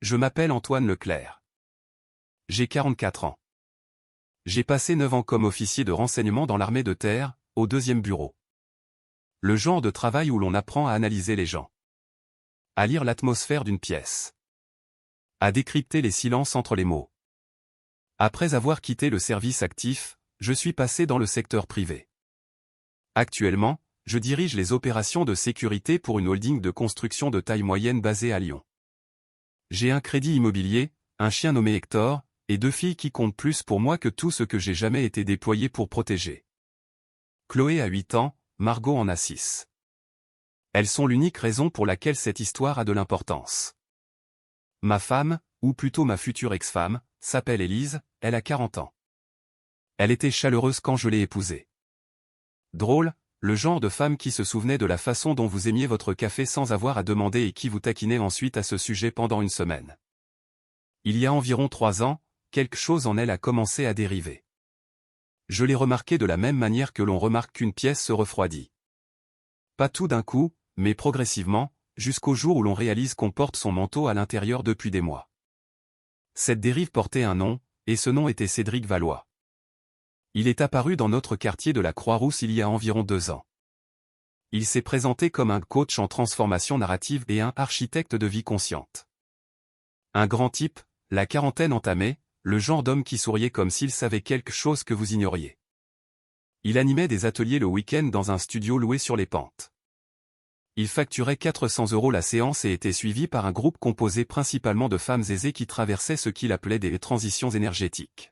Je m'appelle Antoine Leclerc. J'ai 44 ans. J'ai passé 9 ans comme officier de renseignement dans l'armée de terre, au 2e bureau. Le genre de travail où l'on apprend à analyser les gens. À lire l'atmosphère d'une pièce. À décrypter les silences entre les mots. Après avoir quitté le service actif, je suis passé dans le secteur privé. Actuellement, je dirige les opérations de sécurité pour une holding de construction de taille moyenne basée à Lyon. J'ai un crédit immobilier, un chien nommé Hector, et 2 filles qui comptent plus pour moi que tout ce que j'ai jamais été déployé pour protéger. Chloé a 8 ans, Margot en a 6. Elles sont l'unique raison pour laquelle cette histoire a de l'importance. Ma femme, ou plutôt ma future ex-femme, s'appelle Élise, elle a 40 ans. Elle était chaleureuse quand je l'ai épousée. Drôle, le genre de femme qui se souvenait de la façon dont vous aimiez votre café sans avoir à demander et qui vous taquinait ensuite à ce sujet pendant une semaine. Il y a environ 3 ans, quelque chose en elle a commencé à dériver. Je l'ai remarqué de la même manière que l'on remarque qu'une pièce se refroidit. Pas tout d'un coup, mais progressivement, jusqu'au jour où l'on réalise qu'on porte son manteau à l'intérieur depuis des mois. Cette dérive portait un nom, et ce nom était Cédric Valois. Il est apparu dans notre quartier de la Croix-Rousse il y a environ 2 ans. Il s'est présenté comme un coach en transformation narrative et un architecte de vie consciente. Un grand type, la quarantaine entamée, le genre d'homme qui souriait comme s'il savait quelque chose que vous ignoriez. Il animait des ateliers le week-end dans un studio loué sur les Pentes. Il facturait 400 € la séance et était suivi par un groupe composé principalement de femmes aisées qui traversaient ce qu'il appelait des transitions énergétiques.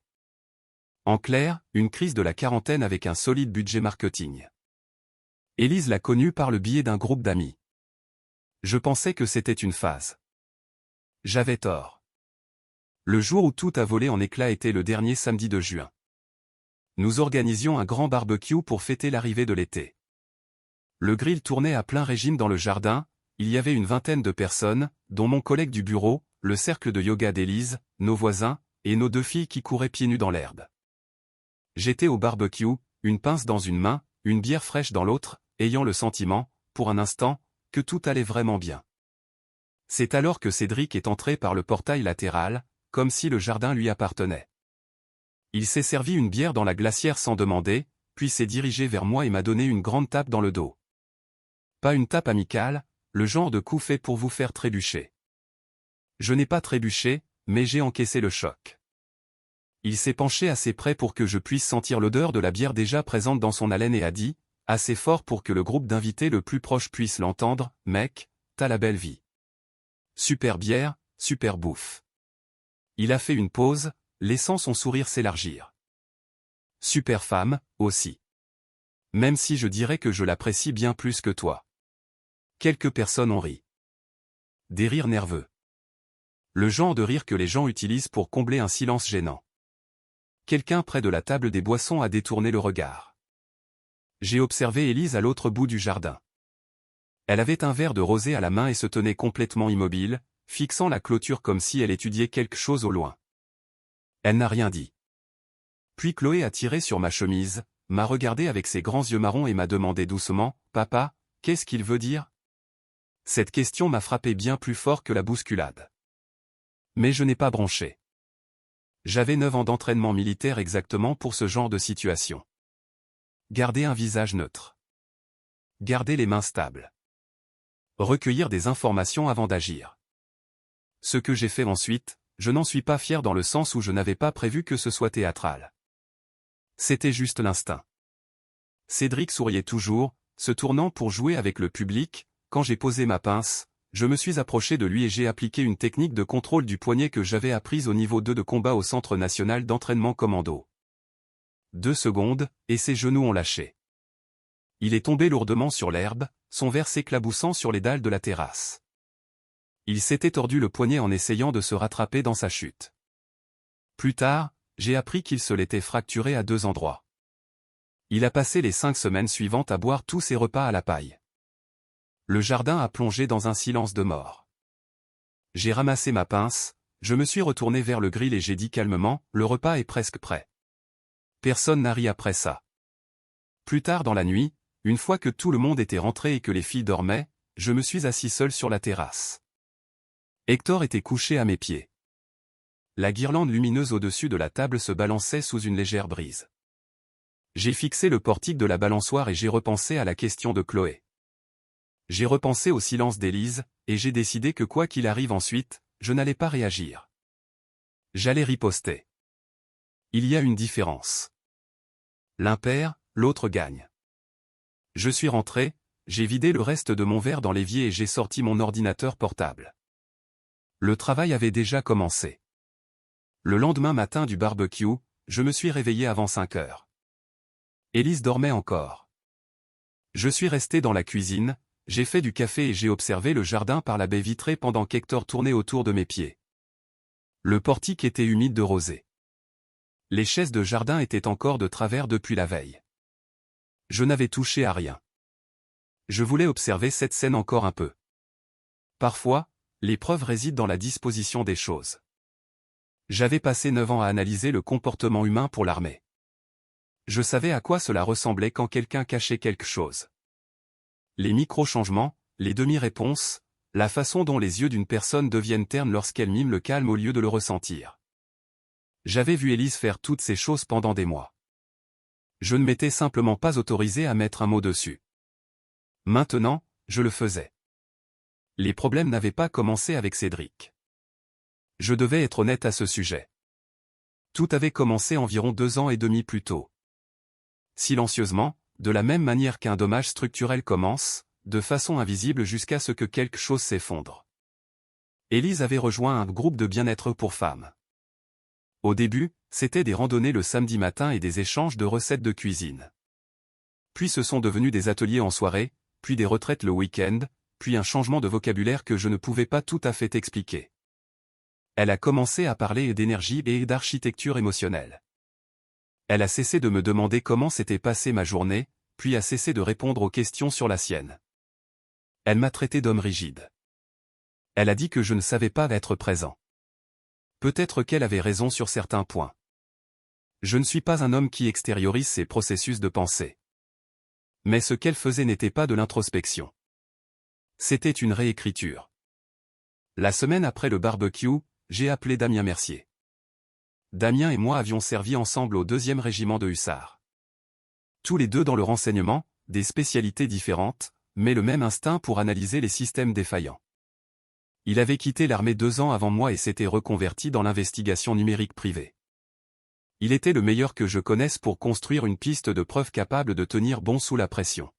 En clair, une crise de la quarantaine avec un solide budget marketing. Élise l'a connu par le biais d'un groupe d'amis. Je pensais que c'était une phase. J'avais tort. Le jour où tout a volé en éclats était le dernier samedi de juin. Nous organisions un grand barbecue pour fêter l'arrivée de l'été. Le grill tournait à plein régime dans le jardin, il y avait une vingtaine de personnes, dont mon collègue du bureau, le cercle de yoga d'Élise, nos voisins, et nos 2 filles qui couraient pieds nus dans l'herbe. J'étais au barbecue, une pince dans une main, une bière fraîche dans l'autre, ayant le sentiment, pour un instant, que tout allait vraiment bien. C'est alors que Cédric est entré par le portail latéral, comme si le jardin lui appartenait. Il s'est servi une bière dans la glacière sans demander, puis s'est dirigé vers moi et m'a donné une grande tape dans le dos. Pas une tape amicale, le genre de coup fait pour vous faire trébucher. Je n'ai pas trébuché, mais j'ai encaissé le choc. Il s'est penché assez près pour que je puisse sentir l'odeur de la bière déjà présente dans son haleine et a dit, assez fort pour que le groupe d'invités le plus proche puisse l'entendre, « Mec, t'as la belle vie. Super bière, super bouffe. » Il a fait une pause, laissant son sourire s'élargir. Super femme, aussi. Même si je dirais que je l'apprécie bien plus que toi. Quelques personnes ont ri. Des rires nerveux. Le genre de rire que les gens utilisent pour combler un silence gênant. Quelqu'un près de la table des boissons a détourné le regard. J'ai observé Élise à l'autre bout du jardin. Elle avait un verre de rosé à la main et se tenait complètement immobile, fixant la clôture comme si elle étudiait quelque chose au loin. Elle n'a rien dit. Puis Chloé a tiré sur ma chemise, m'a regardé avec ses grands yeux marrons et m'a demandé doucement, « Papa, qu'est-ce qu'il veut dire ?» Cette question m'a frappé bien plus fort que la bousculade. Mais je n'ai pas bronché. J'avais 9 ans d'entraînement militaire exactement pour ce genre de situation. Garder un visage neutre. Garder les mains stables. Recueillir des informations avant d'agir. Ce que j'ai fait ensuite, je n'en suis pas fier dans le sens où je n'avais pas prévu que ce soit théâtral. C'était juste l'instinct. Cédric souriait toujours, se tournant pour jouer avec le public. Quand j'ai posé ma pince, je me suis approché de lui et j'ai appliqué une technique de contrôle du poignet que j'avais apprise au niveau 2 de combat au Centre national d'entraînement commando. 2 secondes, et ses genoux ont lâché. Il est tombé lourdement sur l'herbe, son verre s'éclaboussant sur les dalles de la terrasse. Il s'était tordu le poignet en essayant de se rattraper dans sa chute. Plus tard, j'ai appris qu'il se l'était fracturé à 2 endroits. Il a passé les 5 semaines suivantes à boire tous ses repas à la paille. Le jardin a plongé dans un silence de mort. J'ai ramassé ma pince, je me suis retourné vers le grill et j'ai dit calmement, « Le repas est presque prêt. » Personne n'a ri après ça. Plus tard dans la nuit, une fois que tout le monde était rentré et que les filles dormaient, je me suis assis seul sur la terrasse. Hector était couché à mes pieds. La guirlande lumineuse au-dessus de la table se balançait sous une légère brise. J'ai fixé le portique de la balançoire et j'ai repensé à la question de Chloé. J'ai repensé au silence d'Élise, et j'ai décidé que quoi qu'il arrive ensuite, je n'allais pas réagir. J'allais riposter. Il y a une différence. L'un perd, l'autre gagne. Je suis rentré, j'ai vidé le reste de mon verre dans l'évier et j'ai sorti mon ordinateur portable. Le travail avait déjà commencé. Le lendemain matin du barbecue, je me suis réveillé avant 5 heures. Élise dormait encore. Je suis resté dans la cuisine, j'ai fait du café et j'ai observé le jardin par la baie vitrée pendant qu'Hector tournait autour de mes pieds. Le portique était humide de rosée. Les chaises de jardin étaient encore de travers depuis la veille. Je n'avais touché à rien. Je voulais observer cette scène encore un peu. Parfois, l'épreuve réside dans la disposition des choses. J'avais passé 9 ans à analyser le comportement humain pour l'armée. Je savais à quoi cela ressemblait quand quelqu'un cachait quelque chose. Les micro-changements, les demi-réponses, la façon dont les yeux d'une personne deviennent ternes lorsqu'elle mime le calme au lieu de le ressentir. J'avais vu Élise faire toutes ces choses pendant des mois. Je ne m'étais simplement pas autorisé à mettre un mot dessus. Maintenant, je le faisais. Les problèmes n'avaient pas commencé avec Cédric. Je devais être honnête à ce sujet. Tout avait commencé environ 2 ans et demi plus tôt. Silencieusement, de la même manière qu'un dommage structurel commence, de façon invisible jusqu'à ce que quelque chose s'effondre. Élise avait rejoint un groupe de bien-être pour femmes. Au début, c'était des randonnées le samedi matin et des échanges de recettes de cuisine. Puis ce sont devenus des ateliers en soirée, puis des retraites le week-end, puis un changement de vocabulaire que je ne pouvais pas tout à fait expliquer. Elle a commencé à parler d'énergie et d'architecture émotionnelle. Elle a cessé de me demander comment s'était passée ma journée, puis a cessé de répondre aux questions sur la sienne. Elle m'a traité d'homme rigide. Elle a dit que je ne savais pas être présent. Peut-être qu'elle avait raison sur certains points. Je ne suis pas un homme qui extériorise ses processus de pensée. Mais ce qu'elle faisait n'était pas de l'introspection. C'était une réécriture. La semaine après le barbecue, j'ai appelé Damien Mercier. Damien et moi avions servi ensemble au 2e régiment de hussards. Tous les deux dans le renseignement, des spécialités différentes, mais le même instinct pour analyser les systèmes défaillants. Il avait quitté l'armée 2 ans avant moi et s'était reconverti dans l'investigation numérique privée. Il était le meilleur que je connaisse pour construire une piste de preuve capable de tenir bon sous la pression.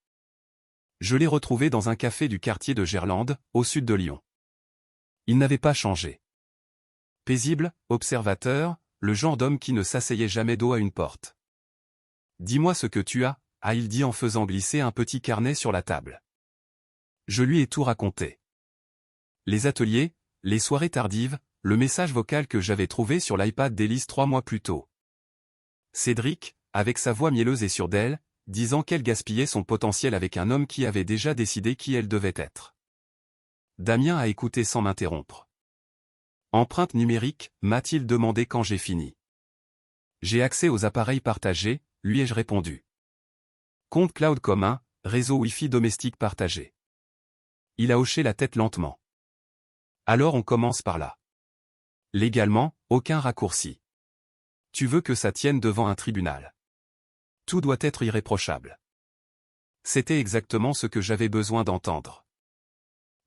Je l'ai retrouvé dans un café du quartier de Gerlande, au sud de Lyon. Il n'avait pas changé. Paisible, observateur, le genre d'homme qui ne s'asseyait jamais dos à une porte. « Dis-moi ce que tu as », a-t-il dit en faisant glisser un petit carnet sur la table. Je lui ai tout raconté. Les ateliers, les soirées tardives, le message vocal que j'avais trouvé sur l'iPad d'Élise 3 mois plus tôt. Cédric, avec sa voix mielleuse et sûre d'elle, disant qu'elle gaspillait son potentiel avec un homme qui avait déjà décidé qui elle devait être. Damien a écouté sans m'interrompre. Empreinte numérique, m'a-t-il demandé quand j'ai fini. J'ai accès aux appareils partagés, lui ai-je répondu. Compte cloud commun, réseau Wi-Fi domestique partagé. Il a hoché la tête lentement. Alors on commence par là. Légalement, aucun raccourci. Tu veux que ça tienne devant un tribunal. Tout doit être irréprochable. C'était exactement ce que j'avais besoin d'entendre.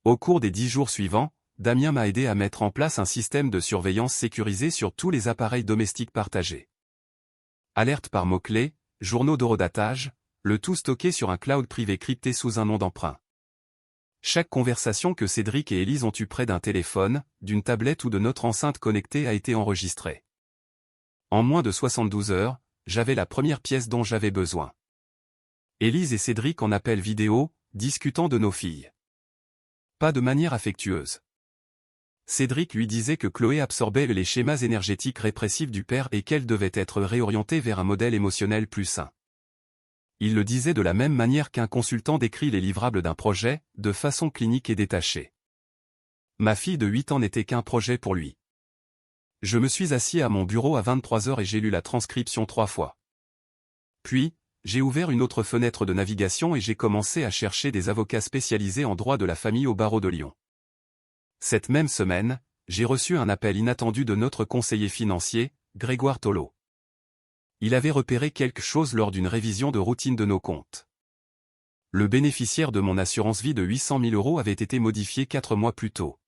Au cours des 10 jours suivants, Damien m'a aidé à mettre en place un système de surveillance sécurisé sur tous les appareils domestiques partagés. Alerte par mots-clés, journaux d'horodatage, le tout stocké sur un cloud privé crypté sous un nom d'emprunt. Chaque conversation que Cédric et Élise ont eue près d'un téléphone, d'une tablette ou de notre enceinte connectée a été enregistrée. En moins de 72 heures, j'avais la première pièce dont j'avais besoin. Élise et Cédric en appel vidéo, discutant de nos filles. Pas de manière affectueuse. Cédric lui disait que Chloé absorbait les schémas énergétiques répressifs du père et qu'elle devait être réorientée vers un modèle émotionnel plus sain. Il le disait de la même manière qu'un consultant décrit les livrables d'un projet, de façon clinique et détachée. Ma fille de 8 ans n'était qu'un projet pour lui. Je me suis assis à mon bureau à 23 heures et j'ai lu la transcription 3 fois. Puis, j'ai ouvert une autre fenêtre de navigation et j'ai commencé à chercher des avocats spécialisés en droit de la famille au barreau de Lyon. Cette même semaine, j'ai reçu un appel inattendu de notre conseiller financier, Grégoire Tolo. Il avait repéré quelque chose lors d'une révision de routine de nos comptes. Le bénéficiaire de mon assurance vie de 800 000 € avait été modifié 4 mois plus tôt.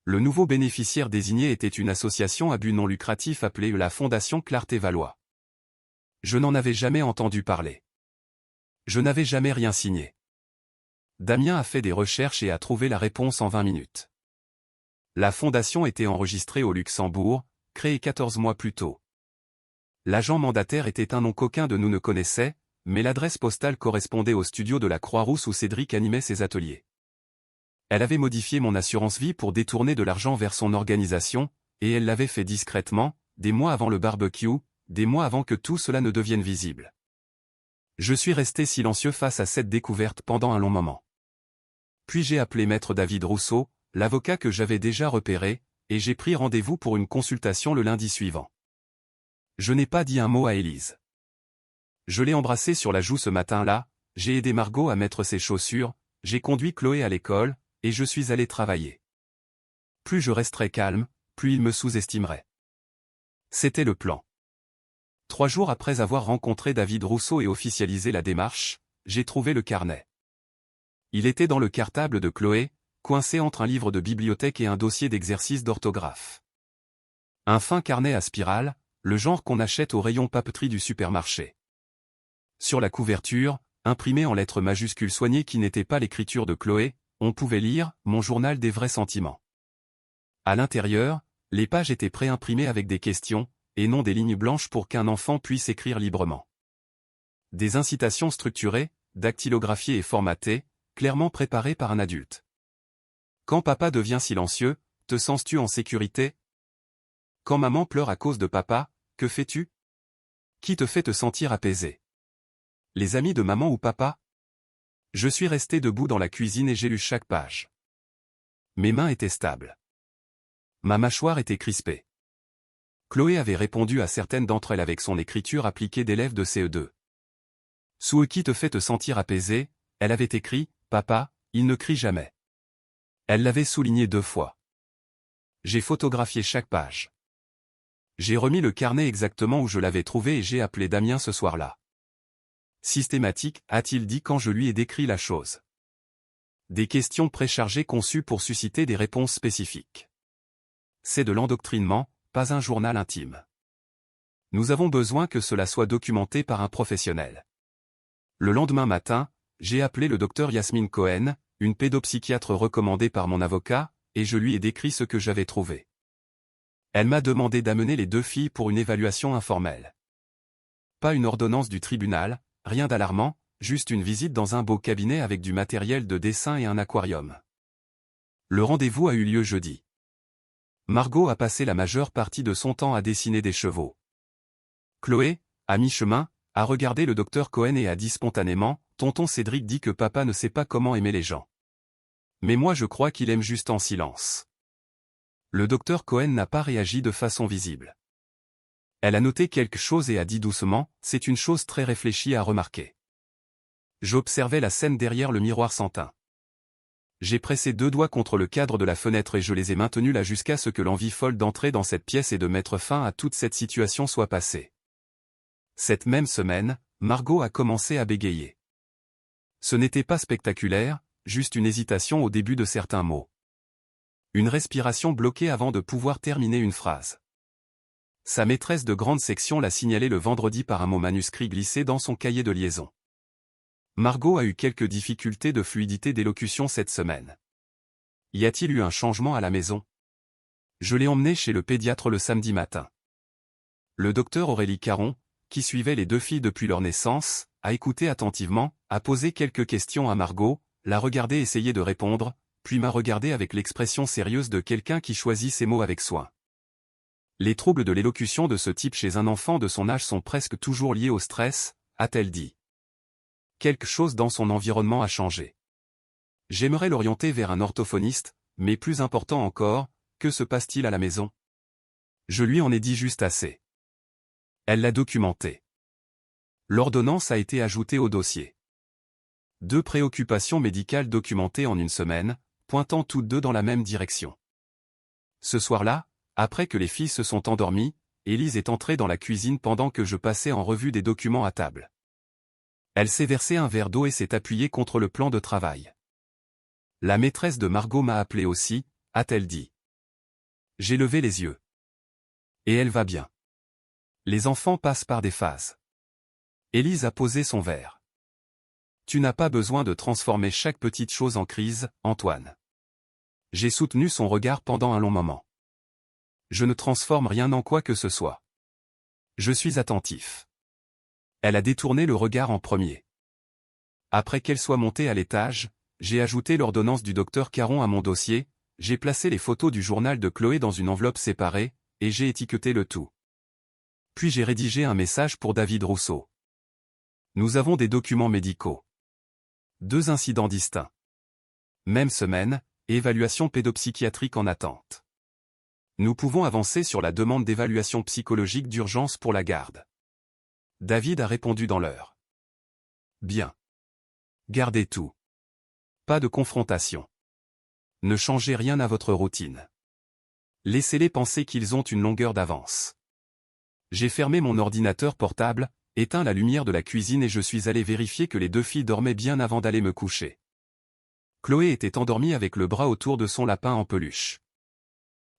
Le nouveau bénéficiaire désigné était une association à but non lucratif appelée la Fondation Clarté-Valois. Je n'en avais jamais entendu parler. Je n'avais jamais rien signé. Damien a fait des recherches et a trouvé la réponse en 20 minutes. La fondation était enregistrée au Luxembourg, créée 14 mois plus tôt. L'agent mandataire était un nom qu'aucun de nous ne connaissait, mais l'adresse postale correspondait au studio de la Croix-Rousse où Cédric animait ses ateliers. Elle avait modifié mon assurance vie pour détourner de l'argent vers son organisation, et elle l'avait fait discrètement, des mois avant le barbecue, des mois avant que tout cela ne devienne visible. Je suis resté silencieux face à cette découverte pendant un long moment. Puis j'ai appelé Maître David Rousseau, l'avocat que j'avais déjà repéré, et j'ai pris rendez-vous pour une consultation le lundi suivant. Je n'ai pas dit un mot à Élise. Je l'ai embrassée sur la joue ce matin-là, j'ai aidé Margot à mettre ses chaussures, j'ai conduit Chloé à l'école, et je suis allé travailler. Plus je resterais calme, plus il me sous-estimerait. C'était le plan. 3 jours après avoir rencontré David Rousseau et officialisé la démarche, j'ai trouvé le carnet. Il était dans le cartable de Chloé, coincé entre un livre de bibliothèque et un dossier d'exercice d'orthographe. Un fin carnet à spirale, le genre qu'on achète au rayon papeterie du supermarché. Sur la couverture, imprimé en lettres majuscules soignées qui n'étaient pas l'écriture de Chloé, on pouvait lire « Mon journal des vrais sentiments ». À l'intérieur, les pages étaient préimprimées avec des questions, et non des lignes blanches pour qu'un enfant puisse écrire librement. Des incitations structurées, dactylographiées et formatées, clairement préparées par un adulte. Quand papa devient silencieux, te sens-tu en sécurité? Quand maman pleure à cause de papa, que fais-tu? Qui te fait te sentir apaisé? Les amis de maman ou papa? Je suis resté debout dans la cuisine et j'ai lu chaque page. Mes mains étaient stables. Ma mâchoire était crispée. Chloé avait répondu à certaines d'entre elles avec son écriture appliquée d'élève de CE2. Sous qui te fait te sentir apaisé, elle avait écrit « Papa, il ne crie jamais ». Elle l'avait souligné 2 fois. J'ai photographié chaque page. J'ai remis le carnet exactement où je l'avais trouvé et j'ai appelé Damien ce soir-là. Systématique, a-t-il dit quand je lui ai décrit la chose. Des questions préchargées conçues pour susciter des réponses spécifiques. C'est de l'endoctrinement, pas un journal intime. Nous avons besoin que cela soit documenté par un professionnel. Le lendemain matin, j'ai appelé le docteur Yasmine Cohen, une pédopsychiatre recommandée par mon avocat, et je lui ai décrit ce que j'avais trouvé. Elle m'a demandé d'amener les 2 filles pour une évaluation informelle. Pas une ordonnance du tribunal, rien d'alarmant, juste une visite dans un beau cabinet avec du matériel de dessin et un aquarium. Le rendez-vous a eu lieu jeudi. Margot a passé la majeure partie de son temps à dessiner des chevaux. Chloé, à mi-chemin, a regardé le docteur Cohen et a dit spontanément, « Tonton Cédric dit que papa ne sait pas comment aimer les gens. Mais moi je crois qu'il aime juste en silence. » Le docteur Cohen n'a pas réagi de façon visible. Elle a noté quelque chose et a dit doucement, « C'est une chose très réfléchie à remarquer. » J'observais la scène derrière le miroir sans teint. J'ai pressé 2 doigts contre le cadre de la fenêtre et je les ai maintenus là jusqu'à ce que l'envie folle d'entrer dans cette pièce et de mettre fin à toute cette situation soit passée. Cette même semaine, Margot a commencé à bégayer. Ce n'était pas spectaculaire, juste une hésitation au début de certains mots. Une respiration bloquée avant de pouvoir terminer une phrase. Sa maîtresse de grande section l'a signalé le vendredi par un mot manuscrit glissé dans son cahier de liaison. Margot a eu quelques difficultés de fluidité d'élocution cette semaine. Y a-t-il eu un changement à la maison? Je l'ai emmenée chez le pédiatre le samedi matin. Le docteur Aurélie Caron, qui suivait les 2 filles depuis leur naissance, a écouté attentivement, a posé quelques questions à Margot, l'a regardé essayer de répondre, puis m'a regardé avec l'expression sérieuse de quelqu'un qui choisit ses mots avec soin. Les troubles de l'élocution de ce type chez un enfant de son âge sont presque toujours liés au stress, a-t-elle dit. Quelque chose dans son environnement a changé. J'aimerais l'orienter vers un orthophoniste, mais plus important encore, que se passe-t-il à la maison? Je lui en ai dit juste assez. Elle l'a documenté. L'ordonnance a été ajoutée au dossier. 2 préoccupations médicales documentées en une semaine, pointant toutes deux dans la même direction. Ce soir-là, après que les filles se sont endormies, Élise est entrée dans la cuisine pendant que je passais en revue des documents à table. Elle s'est versé un verre d'eau et s'est appuyée contre le plan de travail. La maîtresse de Margot m'a appelé aussi, a-t-elle dit. J'ai levé les yeux. Et elle va bien. Les enfants passent par des phases. Élise a posé son verre. Tu n'as pas besoin de transformer chaque petite chose en crise, Antoine. J'ai soutenu son regard pendant un long moment. Je ne transforme rien en quoi que ce soit. Je suis attentif. Elle a détourné le regard en premier. Après qu'elle soit montée à l'étage, j'ai ajouté l'ordonnance du docteur Caron à mon dossier, j'ai placé les photos du journal de Chloé dans une enveloppe séparée, et j'ai étiqueté le tout. Puis j'ai rédigé un message pour David Rousseau. Nous avons des documents médicaux. 2 incidents distincts. Même semaine, évaluation pédopsychiatrique en attente. Nous pouvons avancer sur la demande d'évaluation psychologique d'urgence pour la garde. David a répondu dans l'heure. Bien. Gardez tout. Pas de confrontation. Ne changez rien à votre routine. Laissez-les penser qu'ils ont une longueur d'avance. J'ai fermé mon ordinateur portable, éteint la lumière de la cuisine et je suis allé vérifier que les 2 filles dormaient bien avant d'aller me coucher. Chloé était endormie avec le bras autour de son lapin en peluche.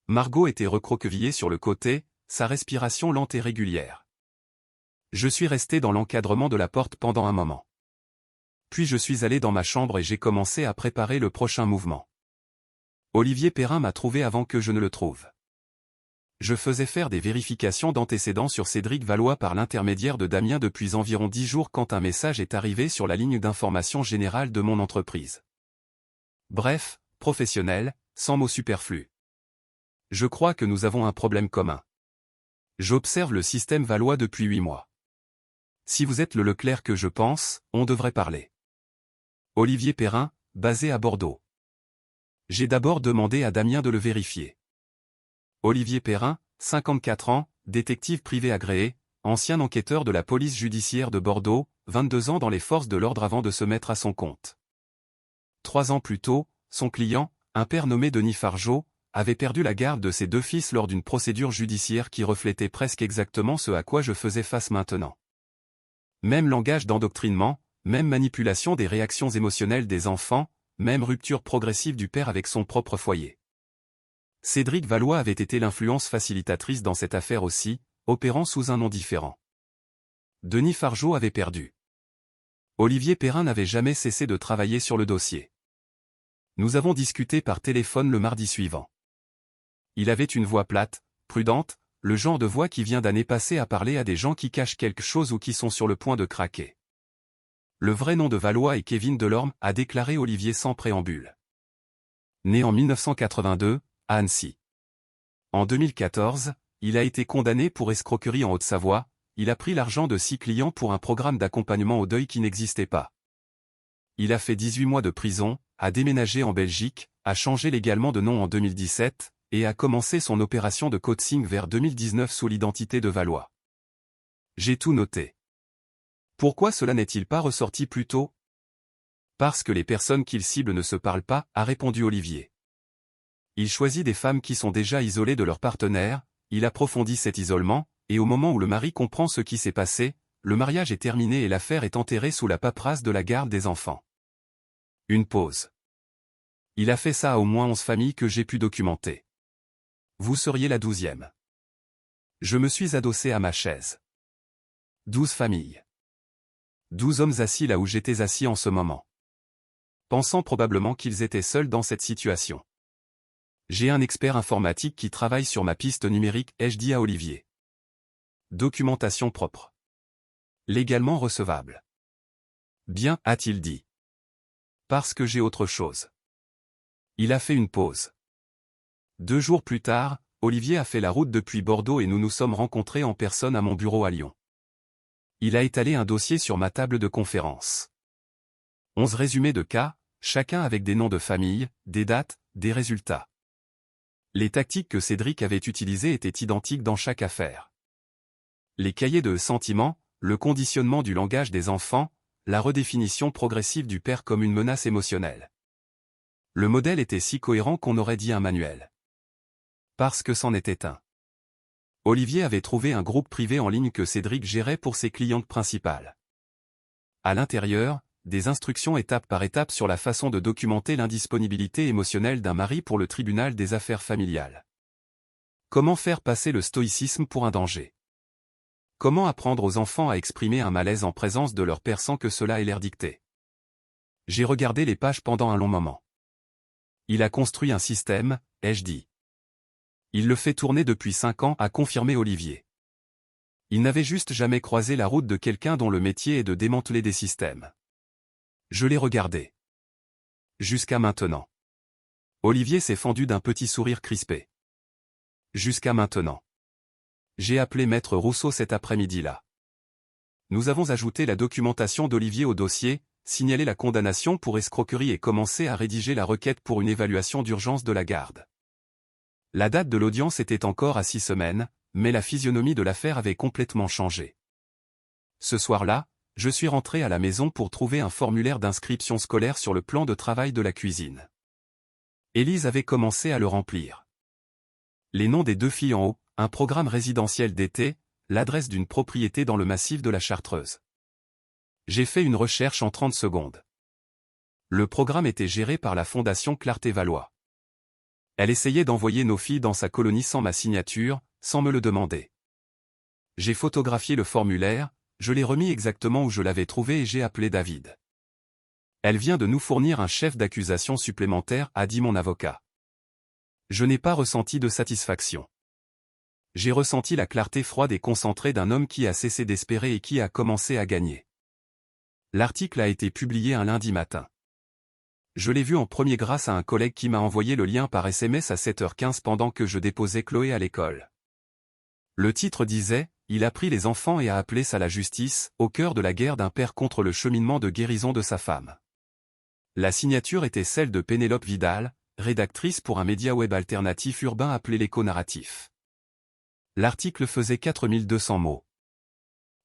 Margot était recroquevillée sur le côté, sa respiration lente et régulière. Je suis resté dans l'encadrement de la porte pendant un moment. Puis je suis allé dans ma chambre et j'ai commencé à préparer le prochain mouvement. Olivier Perrin m'a trouvé avant que je ne le trouve. Je faisais faire des vérifications d'antécédents sur Cédric Valois par l'intermédiaire de Damien depuis environ 10 jours quand un message est arrivé sur la ligne d'information générale de mon entreprise. Bref, professionnel, sans mots superflus. Je crois que nous avons un problème commun. J'observe le système Valois depuis 8 mois. Si vous êtes le Leclerc que je pense, on devrait parler. Olivier Perrin, basé à Bordeaux. J'ai d'abord demandé à Damien de le vérifier. Olivier Perrin, 54 ans, détective privé agréé, ancien enquêteur de la police judiciaire de Bordeaux, 22 ans dans les forces de l'ordre avant de se mettre à son compte. 3 ans plus tôt, son client, un père nommé Denis Fargeot, avait perdu la garde de ses 2 fils lors d'une procédure judiciaire qui reflétait presque exactement ce à quoi je faisais face maintenant. Même langage d'endoctrinement, même manipulation des réactions émotionnelles des enfants, même rupture progressive du père avec son propre foyer. Cédric Valois avait été l'influence facilitatrice dans cette affaire aussi, opérant sous un nom différent. Denis Fargeot avait perdu. Olivier Perrin n'avait jamais cessé de travailler sur le dossier. Nous avons discuté par téléphone le mardi suivant. Il avait une voix plate, prudente, le genre de voix qui vient d'années passées à parler à des gens qui cachent quelque chose ou qui sont sur le point de craquer. Le vrai nom de Valois est Kevin Delorme, a déclaré Olivier sans préambule. Né en 1982, à Annecy. En 2014, il a été condamné pour escroquerie en Haute-Savoie, il a pris l'argent de 6 clients pour un programme d'accompagnement au deuil qui n'existait pas. Il a fait 18 mois de prison, a déménagé en Belgique, a changé légalement de nom en 2017, et a commencé son opération de coaching vers 2019 sous l'identité de Valois. J'ai tout noté. Pourquoi cela n'est-il pas ressorti plus tôt? Parce que les personnes qu'il cible ne se parlent pas, a répondu Olivier. Il choisit des femmes qui sont déjà isolées de leur partenaire, il approfondit cet isolement, et au moment où le mari comprend ce qui s'est passé, le mariage est terminé et l'affaire est enterrée sous la paperasse de la garde des enfants. Une pause. Il a fait ça à au moins 11 familles que j'ai pu documenter. Vous seriez la 12e. Je me suis adossé à ma chaise. 12 familles. 12 hommes assis là où j'étais assis en ce moment. Pensant probablement qu'ils étaient seuls dans cette situation. J'ai un expert informatique qui travaille sur ma piste numérique, ai-je dit à Olivier. Documentation propre. Légalement recevable. Bien, a-t-il dit. Parce que j'ai autre chose. Il a fait une pause. 2 jours plus tard, Olivier a fait la route depuis Bordeaux et nous nous sommes rencontrés en personne à mon bureau à Lyon. Il a étalé un dossier sur ma table de conférence. 11 résumés de cas, chacun avec des noms de famille, des dates, des résultats. Les tactiques que Cédric avait utilisées étaient identiques dans chaque affaire. Les cahiers de sentiments, le conditionnement du langage des enfants, la redéfinition progressive du père comme une menace émotionnelle. Le modèle était si cohérent qu'on aurait dit un manuel. Parce que c'en était un. Olivier avait trouvé un groupe privé en ligne que Cédric gérait pour ses clientes principales. À l'intérieur, des instructions étape par étape sur la façon de documenter l'indisponibilité émotionnelle d'un mari pour le tribunal des affaires familiales. Comment faire passer le stoïcisme pour un danger? Comment apprendre aux enfants à exprimer un malaise en présence de leur père sans que cela ait l'air dicté? J'ai regardé les pages pendant un long moment. Il a construit un système, ai-je dit. Il le fait tourner depuis 5 ans, a confirmé Olivier. Il n'avait juste jamais croisé la route de quelqu'un dont le métier est de démanteler des systèmes. Je l'ai regardé. Jusqu'à maintenant. Olivier s'est fendu d'un petit sourire crispé. Jusqu'à maintenant. J'ai appelé Maître Rousseau cet après-midi-là. Nous avons ajouté la documentation d'Olivier au dossier, signalé la condamnation pour escroquerie et commencé à rédiger la requête pour une évaluation d'urgence de la garde. La date de l'audience était encore à 6 semaines, mais la physionomie de l'affaire avait complètement changé. Ce soir-là, je suis rentré à la maison pour trouver un formulaire d'inscription scolaire sur le plan de travail de la cuisine. Élise avait commencé à le remplir. Les noms des 2 filles en haut, un programme résidentiel d'été, l'adresse d'une propriété dans le massif de la Chartreuse. J'ai fait une recherche en 30 secondes. Le programme était géré par la Fondation Clarté-Valois. Elle essayait d'envoyer nos filles dans sa colonie sans ma signature, sans me le demander. J'ai photographié le formulaire, je l'ai remis exactement où je l'avais trouvé et j'ai appelé David. Elle vient de nous fournir un chef d'accusation supplémentaire, a dit mon avocat. Je n'ai pas ressenti de satisfaction. J'ai ressenti la clarté froide et concentrée d'un homme qui a cessé d'espérer et qui a commencé à gagner. L'article a été publié un lundi matin. Je l'ai vu en premier grâce à un collègue qui m'a envoyé le lien par SMS à 7h15 pendant que je déposais Chloé à l'école. Le titre disait « Il a pris les enfants et a appelé ça la justice, au cœur de la guerre d'un père contre le cheminement de guérison de sa femme ». La signature était celle de Pénélope Vidal, rédactrice pour un média web alternatif urbain appelé l'Éco-Narratif. L'article faisait 4200 mots.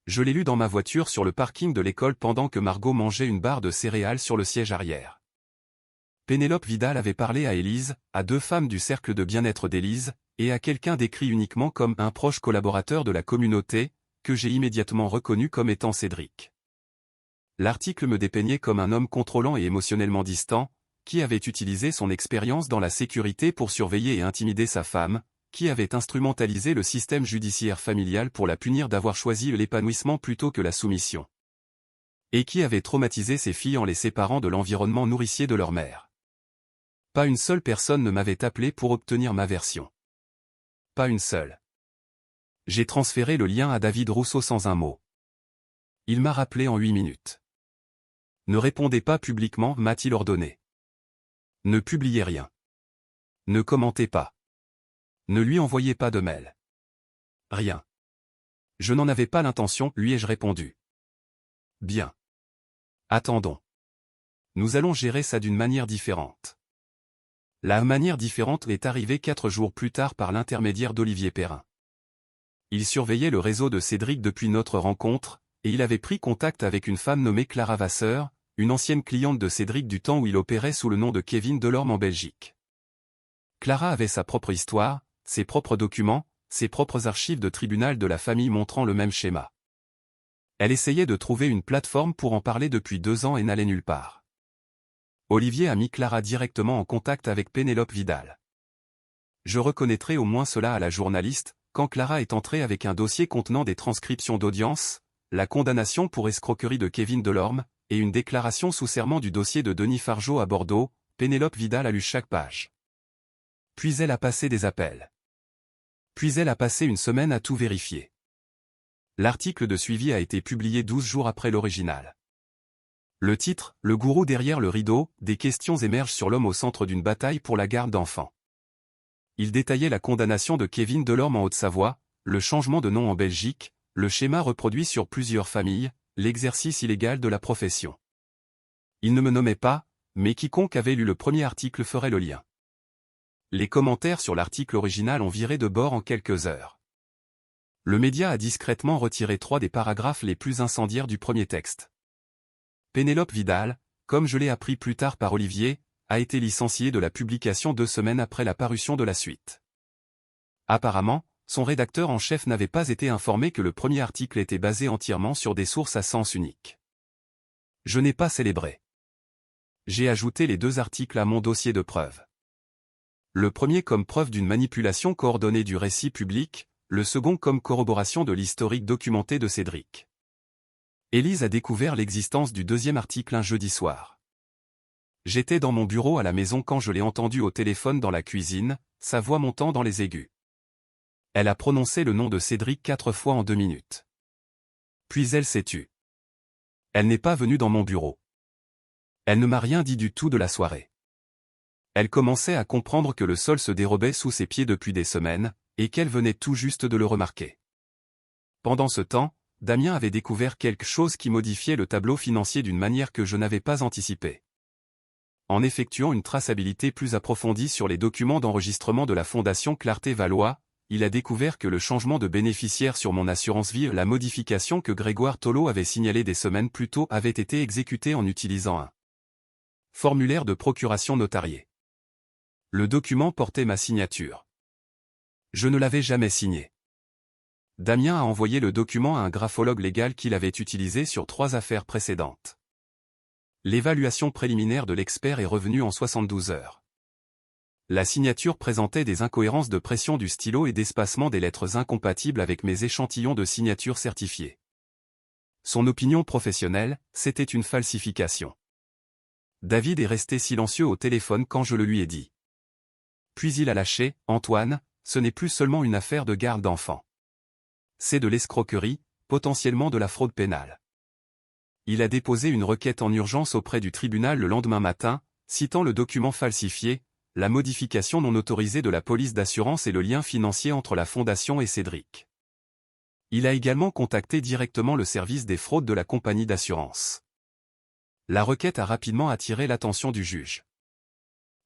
Je l'ai lu dans ma voiture sur le parking de l'école pendant que Margot mangeait une barre de céréales sur le siège arrière. Pénélope Vidal avait parlé à Élise, à 2 femmes du cercle de bien-être d'Élise, et à quelqu'un décrit uniquement comme un proche collaborateur de la communauté, que j'ai immédiatement reconnu comme étant Cédric. L'article me dépeignait comme un homme contrôlant et émotionnellement distant, qui avait utilisé son expérience dans la sécurité pour surveiller et intimider sa femme, qui avait instrumentalisé le système judiciaire familial pour la punir d'avoir choisi l'épanouissement plutôt que la soumission. Et qui avait traumatisé ses filles en les séparant de l'environnement nourricier de leur mère. Pas une seule personne ne m'avait appelé pour obtenir ma version. Pas une seule. J'ai transféré le lien à David Rousseau sans un mot. Il m'a rappelé en 8 minutes. Ne répondez pas publiquement, m'a-t-il ordonné. Ne publiez rien. Ne commentez pas. Ne lui envoyez pas de mail. Rien. Je n'en avais pas l'intention, lui ai-je répondu. Bien. Attendons. Nous allons gérer ça d'une manière différente. La manière différente est arrivée 4 jours plus tard par l'intermédiaire d'Olivier Perrin. Il surveillait le réseau de Cédric depuis notre rencontre, et il avait pris contact avec une femme nommée Clara Vasseur, une ancienne cliente de Cédric du temps où il opérait sous le nom de Kevin Delorme en Belgique. Clara avait sa propre histoire, ses propres documents, ses propres archives de tribunal de la famille montrant le même schéma. Elle essayait de trouver une plateforme pour en parler depuis 2 ans et n'allait nulle part. Olivier a mis Clara directement en contact avec Pénélope Vidal. Je reconnaîtrai au moins cela à la journaliste, quand Clara est entrée avec un dossier contenant des transcriptions d'audience, la condamnation pour escroquerie de Kevin Delorme, et une déclaration sous serment du dossier de Denis Fargeau à Bordeaux, Pénélope Vidal a lu chaque page. Puis elle a passé des appels. Puis elle a passé une semaine à tout vérifier. L'article de suivi a été publié 12 jours après l'original. Le titre, Le gourou derrière le rideau, des questions émergent sur l'homme au centre d'une bataille pour la garde d'enfants. Il détaillait la condamnation de Kevin Delorme en Haute-Savoie, le changement de nom en Belgique, le schéma reproduit sur plusieurs familles, l'exercice illégal de la profession. Il ne me nommait pas, mais quiconque avait lu le premier article ferait le lien. Les commentaires sur l'article original ont viré de bord en quelques heures. Le média a discrètement retiré 3 des paragraphes les plus incendiaires du premier texte. Pénélope Vidal, comme je l'ai appris plus tard par Olivier, a été licencié de la publication 2 semaines après la parution de la suite. Apparemment, son rédacteur en chef n'avait pas été informé que le premier article était basé entièrement sur des sources à sens unique. Je n'ai pas célébré. J'ai ajouté les 2 articles à mon dossier de preuves. Le premier comme preuve d'une manipulation coordonnée du récit public, le second comme corroboration de l'historique documenté de Cédric. Élise a découvert l'existence du 2e article un jeudi soir. J'étais dans mon bureau à la maison quand je l'ai entendu au téléphone dans la cuisine, sa voix montant dans les aigus. Elle a prononcé le nom de Cédric 4 fois en 2 minutes. Puis elle s'est tue. Elle n'est pas venue dans mon bureau. Elle ne m'a rien dit du tout de la soirée. Elle commençait à comprendre que le sol se dérobait sous ses pieds depuis des semaines, et qu'elle venait tout juste de le remarquer. Pendant ce temps, Damien avait découvert quelque chose qui modifiait le tableau financier d'une manière que je n'avais pas anticipée. En effectuant une traçabilité plus approfondie sur les documents d'enregistrement de la Fondation Clarté-Valois, il a découvert que le changement de bénéficiaire sur mon assurance vie, la modification que Grégoire Tolo avait signalée des semaines plus tôt, avait été exécutée en utilisant un formulaire de procuration notariée. Le document portait ma signature. Je ne l'avais jamais signé. Damien a envoyé le document à un graphologue légal qu'il avait utilisé sur 3 affaires précédentes. L'évaluation préliminaire de l'expert est revenue en 72 heures. La signature présentait des incohérences de pression du stylo et d'espacement des lettres incompatibles avec mes échantillons de signature certifiés. Son opinion professionnelle, c'était une falsification. David est resté silencieux au téléphone quand je le lui ai dit. Puis il a lâché, « Antoine, ce n'est plus seulement une affaire de garde d'enfants. C'est de l'escroquerie, potentiellement de la fraude pénale. » Il a déposé une requête en urgence auprès du tribunal le lendemain matin, citant le document falsifié, la modification non autorisée de la police d'assurance et le lien financier entre la Fondation et Cédric. Il a également contacté directement le service des fraudes de la compagnie d'assurance. La requête a rapidement attiré l'attention du juge.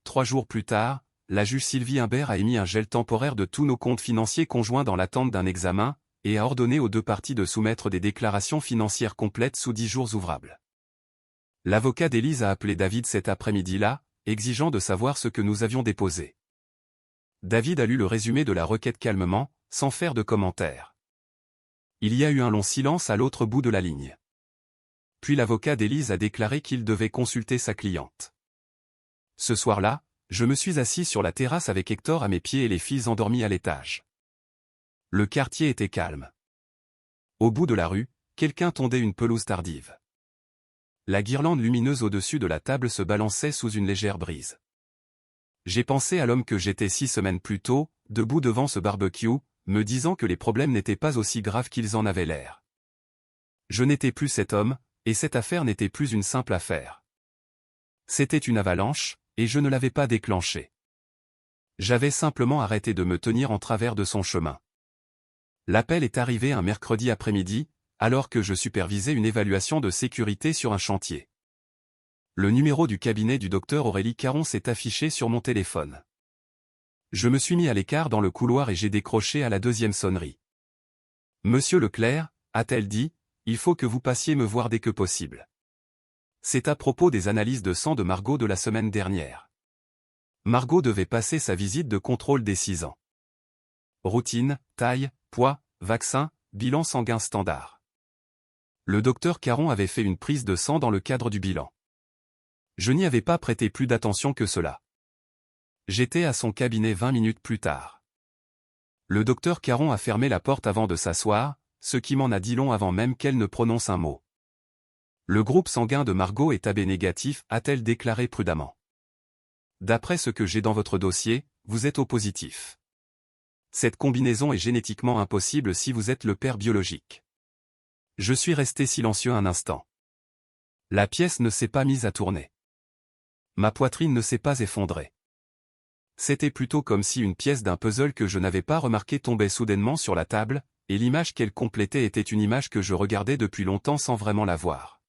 3 jours plus tard, la juge Sylvie Imbert a émis un gel temporaire de tous nos comptes financiers conjoints dans l'attente d'un examen, et a ordonné aux 2 parties de soumettre des déclarations financières complètes sous 10 jours ouvrables. L'avocat d'Élise a appelé David cet après-midi-là, exigeant de savoir ce que nous avions déposé. David a lu le résumé de la requête calmement, sans faire de commentaires. Il y a eu un long silence à l'autre bout de la ligne. Puis l'avocat d'Élise a déclaré qu'il devait consulter sa cliente. Ce soir-là, je me suis assis sur la terrasse avec Hector à mes pieds et les filles endormies à l'étage. Le quartier était calme. Au bout de la rue, quelqu'un tondait une pelouse tardive. La guirlande lumineuse au-dessus de la table se balançait sous une légère brise. J'ai pensé à l'homme que j'étais 6 semaines plus tôt, debout devant ce barbecue, me disant que les problèmes n'étaient pas aussi graves qu'ils en avaient l'air. Je n'étais plus cet homme, et cette affaire n'était plus une simple affaire. C'était une avalanche, et je ne l'avais pas déclenchée. J'avais simplement arrêté de me tenir en travers de son chemin. L'appel est arrivé un mercredi après-midi, alors que je supervisais une évaluation de sécurité sur un chantier. Le numéro du cabinet du docteur Aurélie Caron s'est affiché sur mon téléphone. Je me suis mis à l'écart dans le couloir et j'ai décroché à la 2e sonnerie. « Monsieur Leclerc » a-t-elle dit, « il faut que vous passiez me voir dès que possible. » C'est à propos des analyses de sang de Margot de la semaine dernière. Margot devait passer sa visite de contrôle des 6 ans. Routine, taille, poids, vaccin, bilan sanguin standard. Le docteur Caron avait fait une prise de sang dans le cadre du bilan. Je n'y avais pas prêté plus d'attention que cela. J'étais à son cabinet 20 minutes plus tard. Le docteur Caron a fermé la porte avant de s'asseoir, ce qui m'en a dit long avant même qu'elle ne prononce un mot. Le groupe sanguin de Margot est AB négatif, a-t-elle déclaré prudemment. D'après ce que j'ai dans votre dossier, vous êtes O positif. Cette combinaison est génétiquement impossible si vous êtes le père biologique. Je suis resté silencieux un instant. La pièce ne s'est pas mise à tourner. Ma poitrine ne s'est pas effondrée. C'était plutôt comme si une pièce d'un puzzle que je n'avais pas remarqué tombait soudainement sur la table, et l'image qu'elle complétait était une image que je regardais depuis longtemps sans vraiment la voir.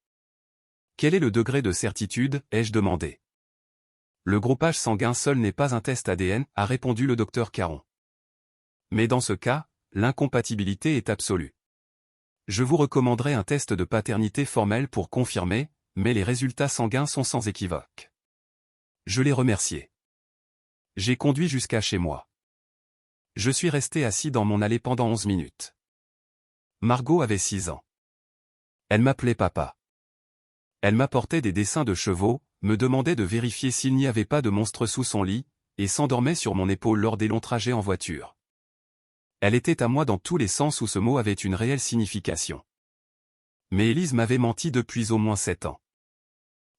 Quel est le degré de certitude, ai-je demandé. Le groupage sanguin seul n'est pas un test ADN, a répondu le docteur Caron. Mais dans ce cas, l'incompatibilité est absolue. Je vous recommanderais un test de paternité formel pour confirmer, mais les résultats sanguins sont sans équivoque. Je l'ai remercié. J'ai conduit jusqu'à chez moi. Je suis resté assis dans mon allée pendant 11 minutes. Margot avait 6 ans. Elle m'appelait papa. Elle m'apportait des dessins de chevaux, me demandait de vérifier s'il n'y avait pas de monstre sous son lit, et s'endormait sur mon épaule lors des longs trajets en voiture. Elle était à moi dans tous les sens où ce mot avait une réelle signification. Mais Élise m'avait menti depuis au moins 7 ans.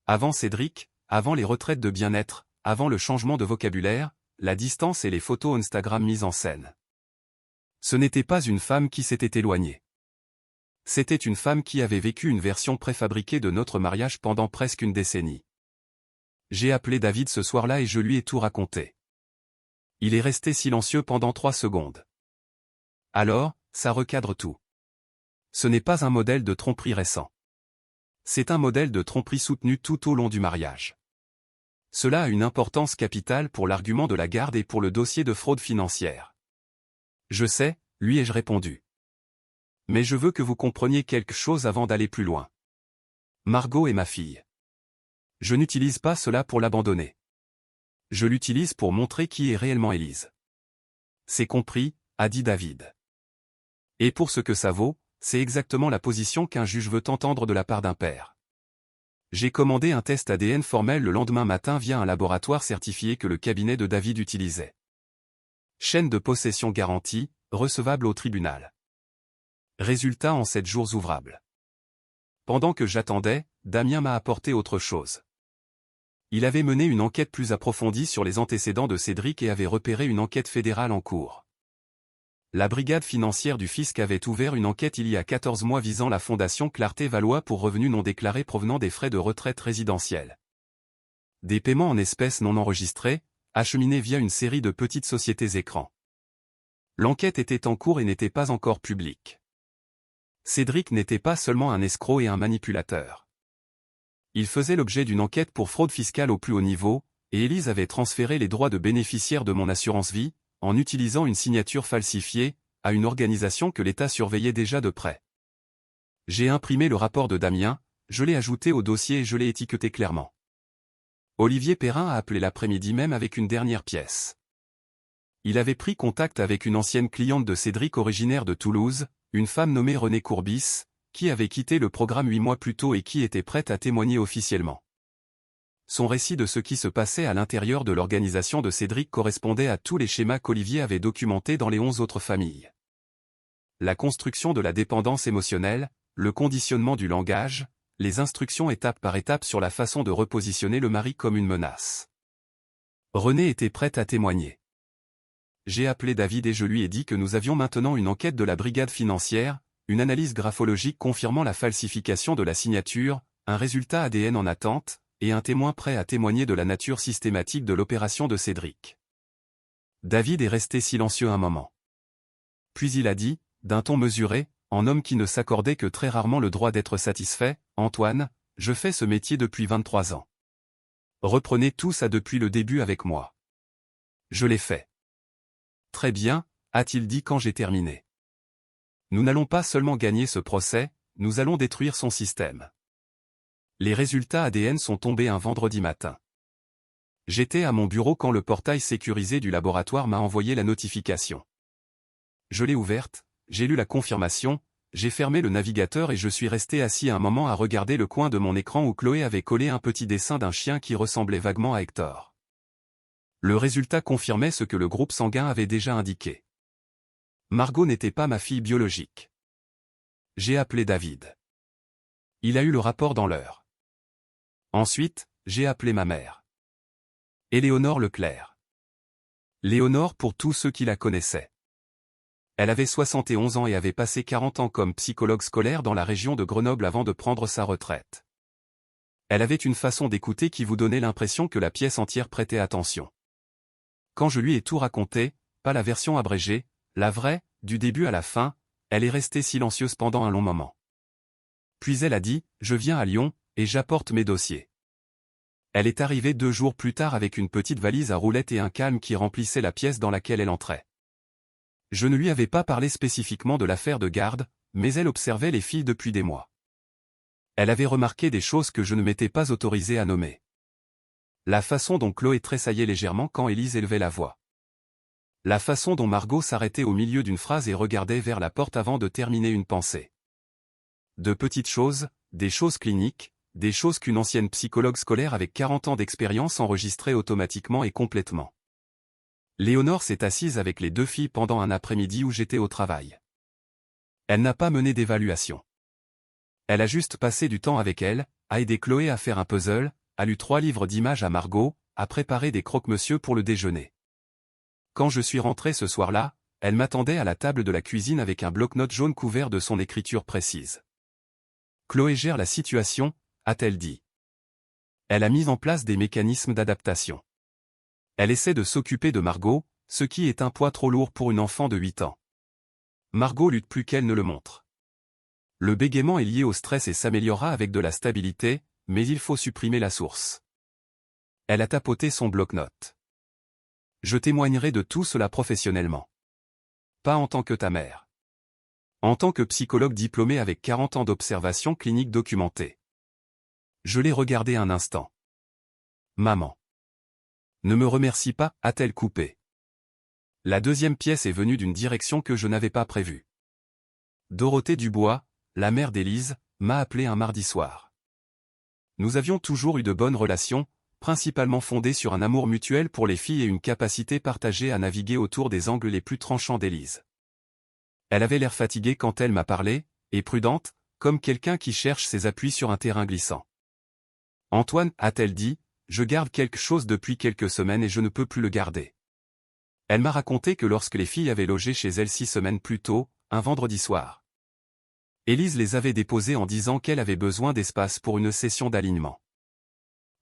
Avant Cédric, avant les retraites de bien-être, avant le changement de vocabulaire, la distance et les photos Instagram mises en scène. Ce n'était pas une femme qui s'était éloignée. C'était une femme qui avait vécu une version préfabriquée de notre mariage pendant presque une décennie. J'ai appelé David ce soir-là et je lui ai tout raconté. Il est resté silencieux pendant 3 secondes. Alors, ça recadre tout. Ce n'est pas un modèle de tromperie récent. C'est un modèle de tromperie soutenu tout au long du mariage. Cela a une importance capitale pour l'argument de la garde et pour le dossier de fraude financière. Je sais, lui ai-je répondu. Mais je veux que vous compreniez quelque chose avant d'aller plus loin. Margot est ma fille. Je n'utilise pas cela pour l'abandonner. Je l'utilise pour montrer qui est réellement Élise. C'est compris, a dit David. Et pour ce que ça vaut, c'est exactement la position qu'un juge veut entendre de la part d'un père. J'ai commandé un test ADN formel le lendemain matin via un laboratoire certifié que le cabinet de David utilisait. Chaîne de possession garantie, recevable au tribunal. Résultat en 7 jours ouvrables. Pendant que j'attendais, Damien m'a apporté autre chose. Il avait mené une enquête plus approfondie sur les antécédents de Cédric et avait repéré une enquête fédérale en cours. La brigade financière du fisc avait ouvert une enquête il y a 14 mois visant la fondation Clarté-Valois pour revenus non déclarés provenant des frais de retraite résidentielle. Des paiements en espèces non enregistrés, acheminés via une série de petites sociétés écrans. L'enquête était en cours et n'était pas encore publique. Cédric n'était pas seulement un escroc et un manipulateur. Il faisait l'objet d'une enquête pour fraude fiscale au plus haut niveau, et Élise avait transféré les droits de bénéficiaire de mon assurance vie, en utilisant une signature falsifiée, à une organisation que l'État surveillait déjà de près. J'ai imprimé le rapport de Damien, je l'ai ajouté au dossier et je l'ai étiqueté clairement. Olivier Perrin a appelé l'après-midi même avec une dernière pièce. Il avait pris contact avec une ancienne cliente de Cédric originaire de Toulouse, une femme nommée Renée Courbis, qui avait quitté le programme 8 mois plus tôt et qui était prête à témoigner officiellement. Son récit de ce qui se passait à l'intérieur de l'organisation de Cédric correspondait à tous les schémas qu'Olivier avait documentés dans les 11 autres familles. La construction de la dépendance émotionnelle, le conditionnement du langage, les instructions étape par étape sur la façon de repositionner le mari comme une menace. Renée était prête à témoigner. J'ai appelé David et je lui ai dit que nous avions maintenant une enquête de la brigade financière, une analyse graphologique confirmant la falsification de la signature, un résultat ADN en attente, et un témoin prêt à témoigner de la nature systématique de l'opération de Cédric. David est resté silencieux un moment. Puis il a dit, d'un ton mesuré, en homme qui ne s'accordait que très rarement le droit d'être satisfait, « Antoine, je fais ce métier depuis 23 ans. Reprenez tout ça depuis le début avec moi. » Je l'ai fait. Très bien, a-t-il dit quand j'ai terminé. Nous n'allons pas seulement gagner ce procès, nous allons détruire son système. Les résultats ADN sont tombés un vendredi matin. J'étais à mon bureau quand le portail sécurisé du laboratoire m'a envoyé la notification. Je l'ai ouverte, j'ai lu la confirmation, j'ai fermé le navigateur et je suis resté assis un moment à regarder le coin de mon écran où Chloé avait collé un petit dessin d'un chien qui ressemblait vaguement à Hector. Le résultat confirmait ce que le groupe sanguin avait déjà indiqué. Margot n'était pas ma fille biologique. J'ai appelé David. Il a eu le rapport dans l'heure. Ensuite, j'ai appelé ma mère. Éléonore Leclerc. Léonore pour tous ceux qui la connaissaient. Elle avait 71 ans et avait passé 40 ans comme psychologue scolaire dans la région de Grenoble avant de prendre sa retraite. Elle avait une façon d'écouter qui vous donnait l'impression que la pièce entière prêtait attention. Quand je lui ai tout raconté, pas la version abrégée, la vraie, du début à la fin, elle est restée silencieuse pendant un long moment. Puis elle a dit, « Je viens à Lyon, et j'apporte mes dossiers. » Elle est arrivée 2 jours plus tard avec une petite valise à roulettes et un calme qui remplissait la pièce dans laquelle elle entrait. Je ne lui avais pas parlé spécifiquement de l'affaire de garde, mais elle observait les filles depuis des mois. Elle avait remarqué des choses que je ne m'étais pas autorisé à nommer. La façon dont Chloé tressaillait légèrement quand Élise élevait la voix. La façon dont Margot s'arrêtait au milieu d'une phrase et regardait vers la porte avant de terminer une pensée. De petites choses, des choses cliniques, des choses qu'une ancienne psychologue scolaire avec 40 ans d'expérience enregistrait automatiquement et complètement. Léonore s'est assise avec les deux filles pendant un après-midi où j'étais au travail. Elle n'a pas mené d'évaluation. Elle a juste passé du temps avec elle, a aidé Chloé à faire un puzzle, a lu 3 livres d'images à Margot, a préparé des croque-monsieur pour le déjeuner. Quand je suis rentré ce soir-là, elle m'attendait à la table de la cuisine avec un bloc-notes jaune couvert de son écriture précise. Chloé gère la situation, a-t-elle dit. Elle a mis en place des mécanismes d'adaptation. Elle essaie de s'occuper de Margot, ce qui est un poids trop lourd pour une enfant de 8 ans. Margot lutte plus qu'elle ne le montre. Le bégaiement est lié au stress et s'améliorera avec de la stabilité, mais il faut supprimer la source. Elle a tapoté son bloc-notes. Je témoignerai de tout cela professionnellement. Pas en tant que ta mère. En tant que psychologue diplômé avec 40 ans d'observation clinique documentée. Je l'ai regardé un instant. Maman. Ne me remercie pas, a-t-elle coupé. La deuxième pièce est venue d'une direction que je n'avais pas prévue. Dorothée Dubois, la mère d'Élise, m'a appelé un mardi soir. Nous avions toujours eu de bonnes relations, principalement fondées sur un amour mutuel pour les filles et une capacité partagée à naviguer autour des angles les plus tranchants d'Élise. Elle avait l'air fatiguée quand elle m'a parlé, et prudente, comme quelqu'un qui cherche ses appuis sur un terrain glissant. Antoine, a-t-elle dit, je garde quelque chose depuis quelques semaines et je ne peux plus le garder. Elle m'a raconté que lorsque les filles avaient logé chez elle 6 semaines plus tôt, un vendredi soir, Élise les avait déposées en disant qu'elle avait besoin d'espace pour une session d'alignement.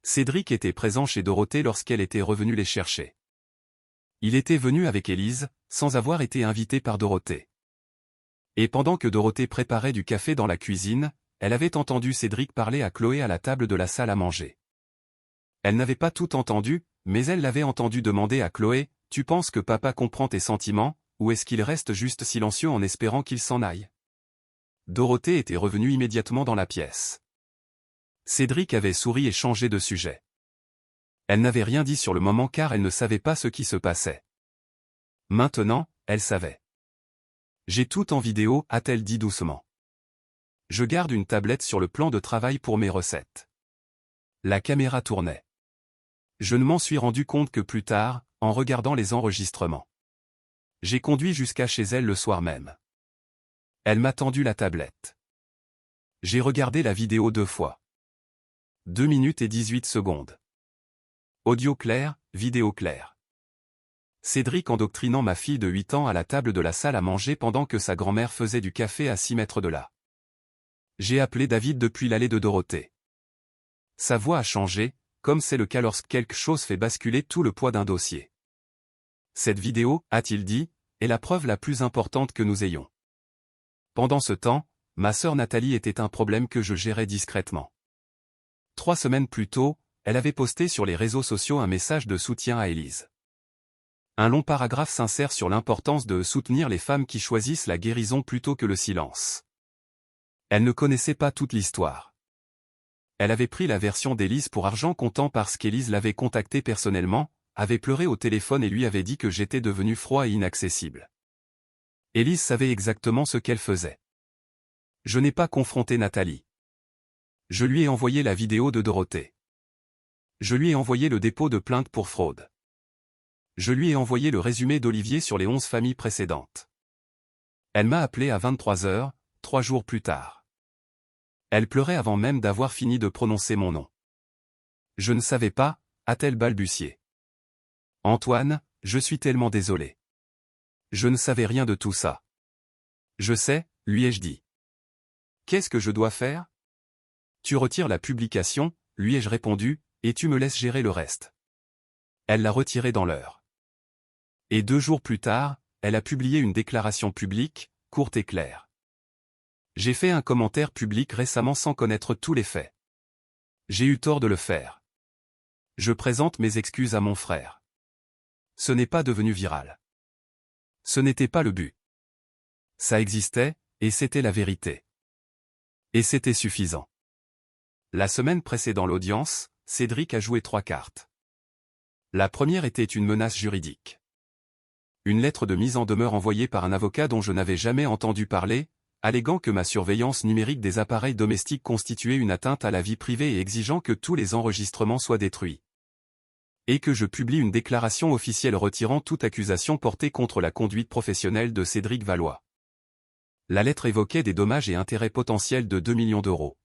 Cédric était présent chez Dorothée lorsqu'elle était revenue les chercher. Il était venu avec Élise, sans avoir été invité par Dorothée. Et pendant que Dorothée préparait du café dans la cuisine, elle avait entendu Cédric parler à Chloé à la table de la salle à manger. Elle n'avait pas tout entendu, mais elle l'avait entendu demander à Chloé, « Tu penses que papa comprend tes sentiments, ou est-ce qu'il reste juste silencieux en espérant qu'il s'en aille ?» Dorothée était revenue immédiatement dans la pièce. Cédric avait souri et changé de sujet. Elle n'avait rien dit sur le moment car elle ne savait pas ce qui se passait. Maintenant, elle savait. J'ai tout en vidéo, a-t-elle dit doucement. Je garde une tablette sur le plan de travail pour mes recettes. La caméra tournait. Je ne m'en suis rendu compte que plus tard, en regardant les enregistrements. J'ai conduit jusqu'à chez elle le soir même. Elle m'a tendu la tablette. J'ai regardé la vidéo 2 fois. 2 minutes et 18 secondes. Audio clair, vidéo claire. Cédric endoctrinant ma fille de 8 ans à la table de la salle à manger pendant que sa grand-mère faisait du café à 6 mètres de là. J'ai appelé David depuis l'allée de Dorothée. Sa voix a changé, comme c'est le cas lorsque quelque chose fait basculer tout le poids d'un dossier. Cette vidéo, a-t-il dit, est la preuve la plus importante que nous ayons. Pendant ce temps, ma sœur Nathalie était un problème que je gérais discrètement. 3 semaines plus tôt, elle avait posté sur les réseaux sociaux un message de soutien à Élise. Un long paragraphe s'insère sur l'importance de soutenir les femmes qui choisissent la guérison plutôt que le silence. Elle ne connaissait pas toute l'histoire. Elle avait pris la version d'Élise pour argent comptant parce qu'Élise l'avait contactée personnellement, avait pleuré au téléphone et lui avait dit que j'étais devenu froid et inaccessible. Élise savait exactement ce qu'elle faisait. Je n'ai pas confronté Nathalie. Je lui ai envoyé la vidéo de Dorothée. Je lui ai envoyé le dépôt de plainte pour fraude. Je lui ai envoyé le résumé d'Olivier sur les 11 familles précédentes. Elle m'a appelé à 23 heures, 3 jours plus tard. Elle pleurait avant même d'avoir fini de prononcer mon nom. Je ne savais pas, a-t-elle balbutié. Antoine, je suis tellement désolé. Je ne savais rien de tout ça. Je sais, lui ai-je dit. Qu'est-ce que je dois faire? Tu retires la publication, lui ai-je répondu, et tu me laisses gérer le reste. Elle l'a retiré dans l'heure. Et 2 jours plus tard, elle a publié une déclaration publique, courte et claire. J'ai fait un commentaire public récemment sans connaître tous les faits. J'ai eu tort de le faire. Je présente mes excuses à mon frère. Ce n'est pas devenu viral. Ce n'était pas le but. Ça existait, et c'était la vérité. Et c'était suffisant. La semaine précédant l'audience, Cédric a joué 3 cartes. La première était une menace juridique. Une lettre de mise en demeure envoyée par un avocat dont je n'avais jamais entendu parler, alléguant que ma surveillance numérique des appareils domestiques constituait une atteinte à la vie privée et exigeant que tous les enregistrements soient détruits. Et que je publie une déclaration officielle retirant toute accusation portée contre la conduite professionnelle de Cédric Valois. La lettre évoquait des dommages et intérêts potentiels de 2 millions d'euros.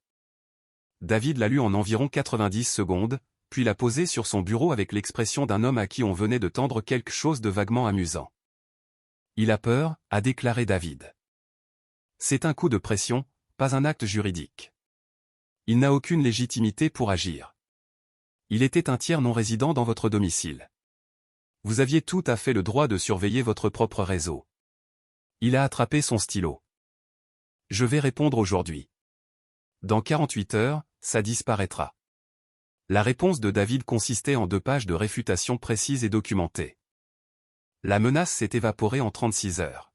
David l'a lu en environ 90 secondes, puis l'a posé sur son bureau avec l'expression d'un homme à qui on venait de tendre quelque chose de vaguement amusant. Il a peur, a déclaré David. C'est un coup de pression, pas un acte juridique. Il n'a aucune légitimité pour agir. Il était un tiers non résident dans votre domicile. Vous aviez tout à fait le droit de surveiller votre propre réseau. Il a attrapé son stylo. Je vais répondre aujourd'hui. Dans 48 heures, ça disparaîtra. La réponse de David consistait en 2 pages de réfutation précises et documentées. La menace s'est évaporée en 36 heures.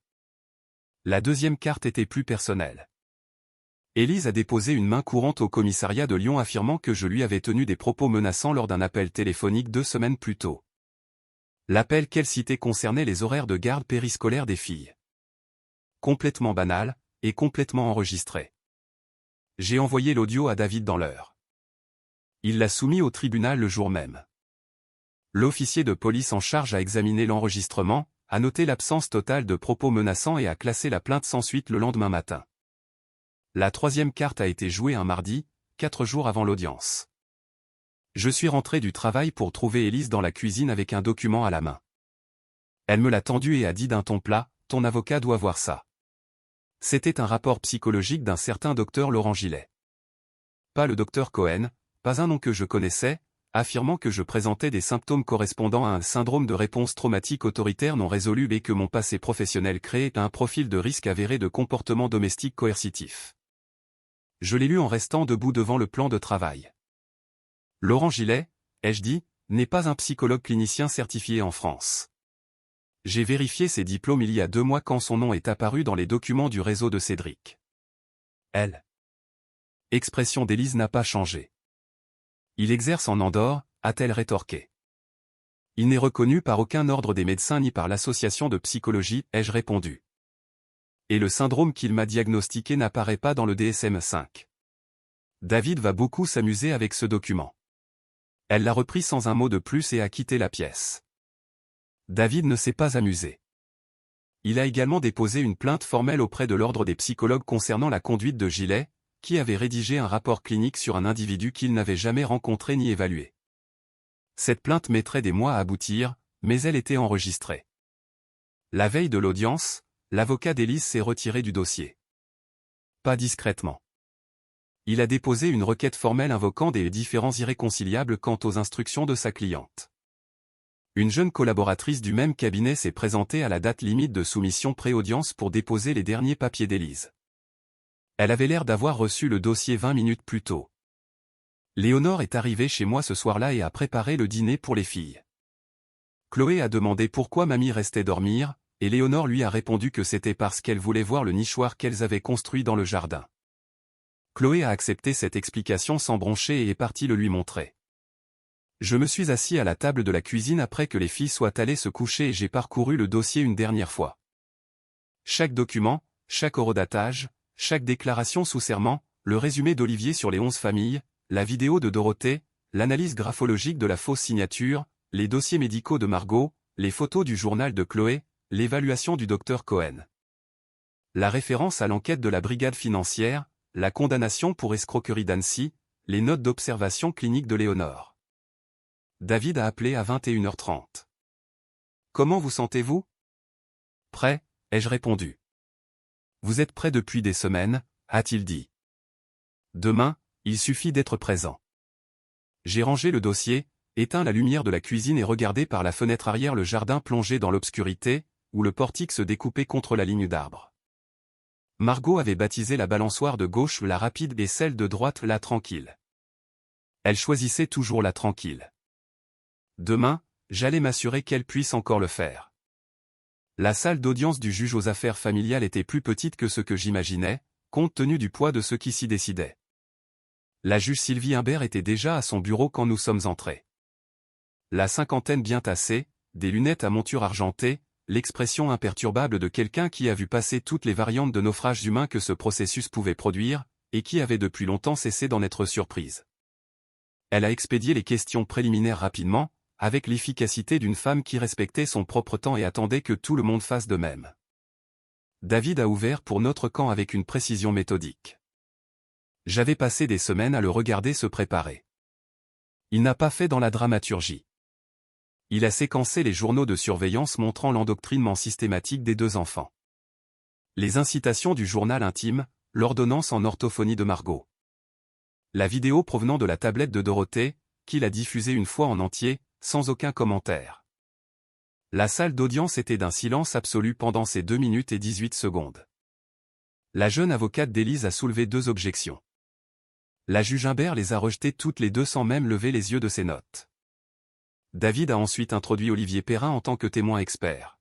La deuxième carte était plus personnelle. Élise a déposé une main courante au commissariat de Lyon affirmant que je lui avais tenu des propos menaçants lors d'un appel téléphonique 2 semaines plus tôt. L'appel qu'elle citait concernait les horaires de garde périscolaire des filles. Complètement banal, et complètement enregistré. J'ai envoyé l'audio à David dans l'heure. Il l'a soumis au tribunal le jour même. L'officier de police en charge a examiné l'enregistrement, a noté l'absence totale de propos menaçants et a classé la plainte sans suite le lendemain matin. La troisième carte a été jouée un mardi, 4 jours avant l'audience. Je suis rentré du travail pour trouver Élise dans la cuisine avec un document à la main. Elle me l'a tendu et a dit d'un ton plat, « Ton avocat doit voir ça. » C'était un rapport psychologique d'un certain docteur Laurent Gillet. Pas le docteur Cohen, pas un nom que je connaissais, affirmant que je présentais des symptômes correspondant à un syndrome de réponse traumatique autoritaire non résolu et que mon passé professionnel créait un profil de risque avéré de comportement domestique coercitif. Je l'ai lu en restant debout devant le plan de travail. Laurent Gillet, ai-je dit, n'est pas un psychologue clinicien certifié en France. J'ai vérifié ses diplômes il y a 2 mois quand son nom est apparu dans les documents du réseau de Cédric. Elle. Expression d'Élise n'a pas changé. Il exerce en Andorre, a-t-elle rétorqué. Il n'est reconnu par aucun ordre des médecins ni par l'association de psychologie, ai-je répondu. Et le syndrome qu'il m'a diagnostiqué n'apparaît pas dans le DSM-5. David va beaucoup s'amuser avec ce document. Elle l'a repris sans un mot de plus et a quitté la pièce. David ne s'est pas amusé. Il a également déposé une plainte formelle auprès de l'ordre des psychologues concernant la conduite de Gillet, qui avait rédigé un rapport clinique sur un individu qu'il n'avait jamais rencontré ni évalué. Cette plainte mettrait des mois à aboutir, mais elle était enregistrée. La veille de l'audience, l'avocat d'Élise s'est retiré du dossier. Pas discrètement. Il a déposé une requête formelle invoquant des différends irréconciliables quant aux instructions de sa cliente. Une jeune collaboratrice du même cabinet s'est présentée à la date limite de soumission pré-audience pour déposer les derniers papiers d'Élise. Elle avait l'air d'avoir reçu le dossier 20 minutes plus tôt. Léonore est arrivée chez moi ce soir-là et a préparé le dîner pour les filles. Chloé a demandé pourquoi mamie restait dormir, et Léonore lui a répondu que c'était parce qu'elle voulait voir le nichoir qu'elles avaient construit dans le jardin. Chloé a accepté cette explication sans broncher et est partie le lui montrer. Je me suis assis à la table de la cuisine après que les filles soient allées se coucher et j'ai parcouru le dossier une dernière fois. Chaque document, chaque horodatage, chaque déclaration sous serment, le résumé d'Olivier sur les 11 familles, la vidéo de Dorothée, l'analyse graphologique de la fausse signature, les dossiers médicaux de Margot, les photos du journal de Chloé, l'évaluation du docteur Cohen. La référence à l'enquête de la brigade financière, la condamnation pour escroquerie d'Annecy, les notes d'observation clinique de Léonore. David a appelé à 21h30. Comment vous sentez-vous? Prêt, ai-je répondu. Vous êtes prêt depuis des semaines, a-t-il dit. Demain, il suffit d'être présent. J'ai rangé le dossier, éteint la lumière de la cuisine et regardé par la fenêtre arrière le jardin plongé dans l'obscurité, où le portique se découpait contre la ligne d'arbres. Margot avait baptisé la balançoire de gauche la rapide et celle de droite la tranquille. Elle choisissait toujours la tranquille. Demain, j'allais m'assurer qu'elle puisse encore le faire. La salle d'audience du juge aux affaires familiales était plus petite que ce que j'imaginais, compte tenu du poids de ce qui s'y décidait. La juge Sylvie Imbert était déjà à son bureau quand nous sommes entrés. La cinquantaine bien tassée, des lunettes à monture argentée, l'expression imperturbable de quelqu'un qui a vu passer toutes les variantes de naufrages humains que ce processus pouvait produire, et qui avait depuis longtemps cessé d'en être surprise. Elle a expédié les questions préliminaires rapidement, avec l'efficacité d'une femme qui respectait son propre temps et attendait que tout le monde fasse de même. David a ouvert pour notre camp avec une précision méthodique. J'avais passé des semaines à le regarder se préparer. Il n'a pas fait dans la dramaturgie. Il a séquencé les journaux de surveillance montrant l'endoctrinement systématique des deux enfants. Les incitations du journal intime, l'ordonnance en orthophonie de Margot. La vidéo provenant de la tablette de Dorothée, qu'il a diffusée une fois en entier, sans aucun commentaire. La salle d'audience était d'un silence absolu pendant ces 2 minutes et 18 secondes. La jeune avocate d'Élise a soulevé 2 objections. La juge Imbert les a rejetées toutes les deux sans même lever les yeux de ses notes. David a ensuite introduit Olivier Perrin en tant que témoin expert.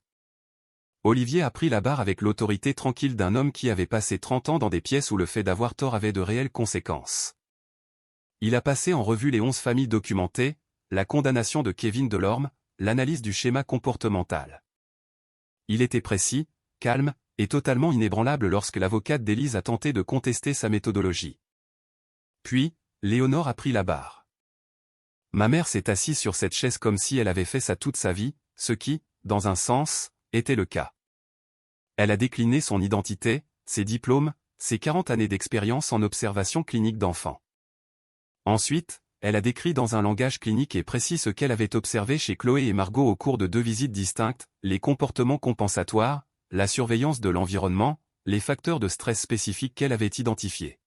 Olivier a pris la barre avec l'autorité tranquille d'un homme qui avait passé 30 ans dans des pièces où le fait d'avoir tort avait de réelles conséquences. Il a passé en revue les 11 familles documentées, la condamnation de Kevin Delorme, l'analyse du schéma comportemental. Il était précis, calme, et totalement inébranlable lorsque l'avocate d'Élise a tenté de contester sa méthodologie. Puis, Léonore a pris la barre. Ma mère s'est assise sur cette chaise comme si elle avait fait ça toute sa vie, ce qui, dans un sens, était le cas. Elle a décliné son identité, ses diplômes, ses 40 années d'expérience en observation clinique d'enfants. Ensuite, elle a décrit dans un langage clinique et précis ce qu'elle avait observé chez Chloé et Margot au cours de 2 visites distinctes, les comportements compensatoires, la surveillance de l'environnement, les facteurs de stress spécifiques qu'elle avait identifiés.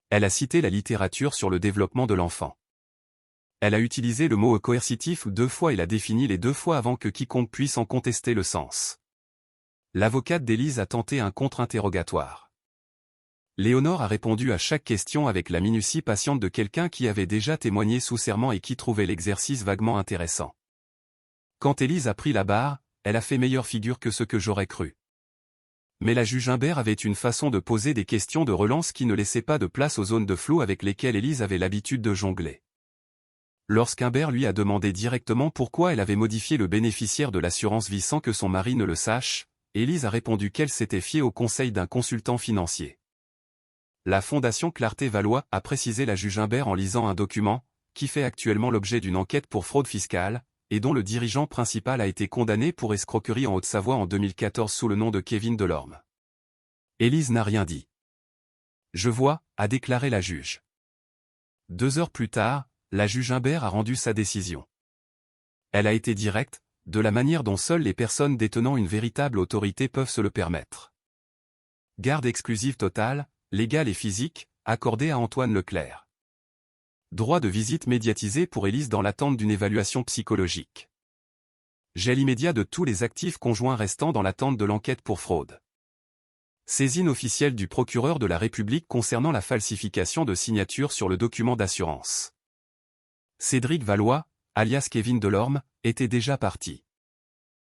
Elle a cité la littérature sur le développement de l'enfant. Elle a utilisé le mot coercitif 2 fois et l'a défini les 2 fois avant que quiconque puisse en contester le sens. L'avocate d'Élise a tenté un contre-interrogatoire. Léonore a répondu à chaque question avec la minutie patiente de quelqu'un qui avait déjà témoigné sous serment et qui trouvait l'exercice vaguement intéressant. Quand Élise a pris la barre, elle a fait meilleure figure que ce que j'aurais cru. Mais la juge Imbert avait une façon de poser des questions de relance qui ne laissait pas de place aux zones de flou avec lesquelles Élise avait l'habitude de jongler. Lorsqu'Imbert lui a demandé directement pourquoi elle avait modifié le bénéficiaire de l'assurance vie sans que son mari ne le sache, Élise a répondu qu'elle s'était fiée au conseil d'un consultant financier. La Fondation Clarté-Valois a précisé la juge Imbert en lisant un document, qui fait actuellement l'objet d'une enquête pour fraude fiscale, et dont le dirigeant principal a été condamné pour escroquerie en Haute-Savoie en 2014 sous le nom de Kevin Delorme. Élise n'a rien dit. Je vois, a déclaré la juge. 2 heures plus tard, la juge Imbert a rendu sa décision. Elle a été directe, de la manière dont seules les personnes détenant une véritable autorité peuvent se le permettre. Garde exclusive totale, légale et physique, accordée à Antoine Leclerc. Droit de visite médiatisé pour Élise dans l'attente d'une évaluation psychologique. Gel immédiat de tous les actifs conjoints restants dans l'attente de l'enquête pour fraude. Saisine officielle du procureur de la République concernant la falsification de signatures sur le document d'assurance. Cédric Valois, alias Kevin Delorme, était déjà parti.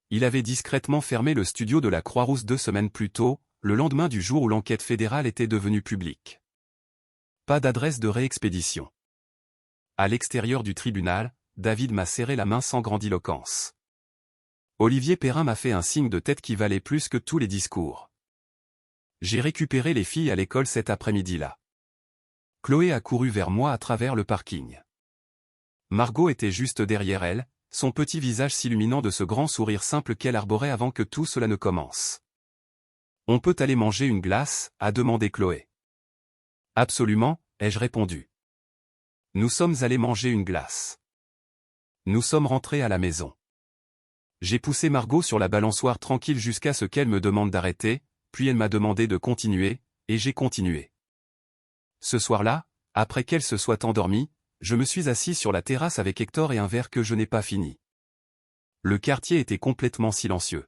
Il avait discrètement fermé le studio de la Croix-Rousse 2 semaines plus tôt, le lendemain du jour où l'enquête fédérale était devenue publique. Pas d'adresse de réexpédition. À l'extérieur du tribunal, David m'a serré la main sans grandiloquence. Olivier Perrin m'a fait un signe de tête qui valait plus que tous les discours. J'ai récupéré les filles à l'école cet après-midi-là. Chloé a couru vers moi à travers le parking. Margot était juste derrière elle, son petit visage s'illuminant de ce grand sourire simple qu'elle arborait avant que tout cela ne commence. « On peut aller manger une glace ?» a demandé Chloé. « Absolument » ai-je répondu. Nous sommes allés manger une glace. Nous sommes rentrés à la maison. J'ai poussé Margot sur la balançoire tranquille jusqu'à ce qu'elle me demande d'arrêter, puis elle m'a demandé de continuer, et j'ai continué. Ce soir-là, après qu'elle se soit endormie, je me suis assis sur la terrasse avec Hector et un verre que je n'ai pas fini. Le quartier était complètement silencieux.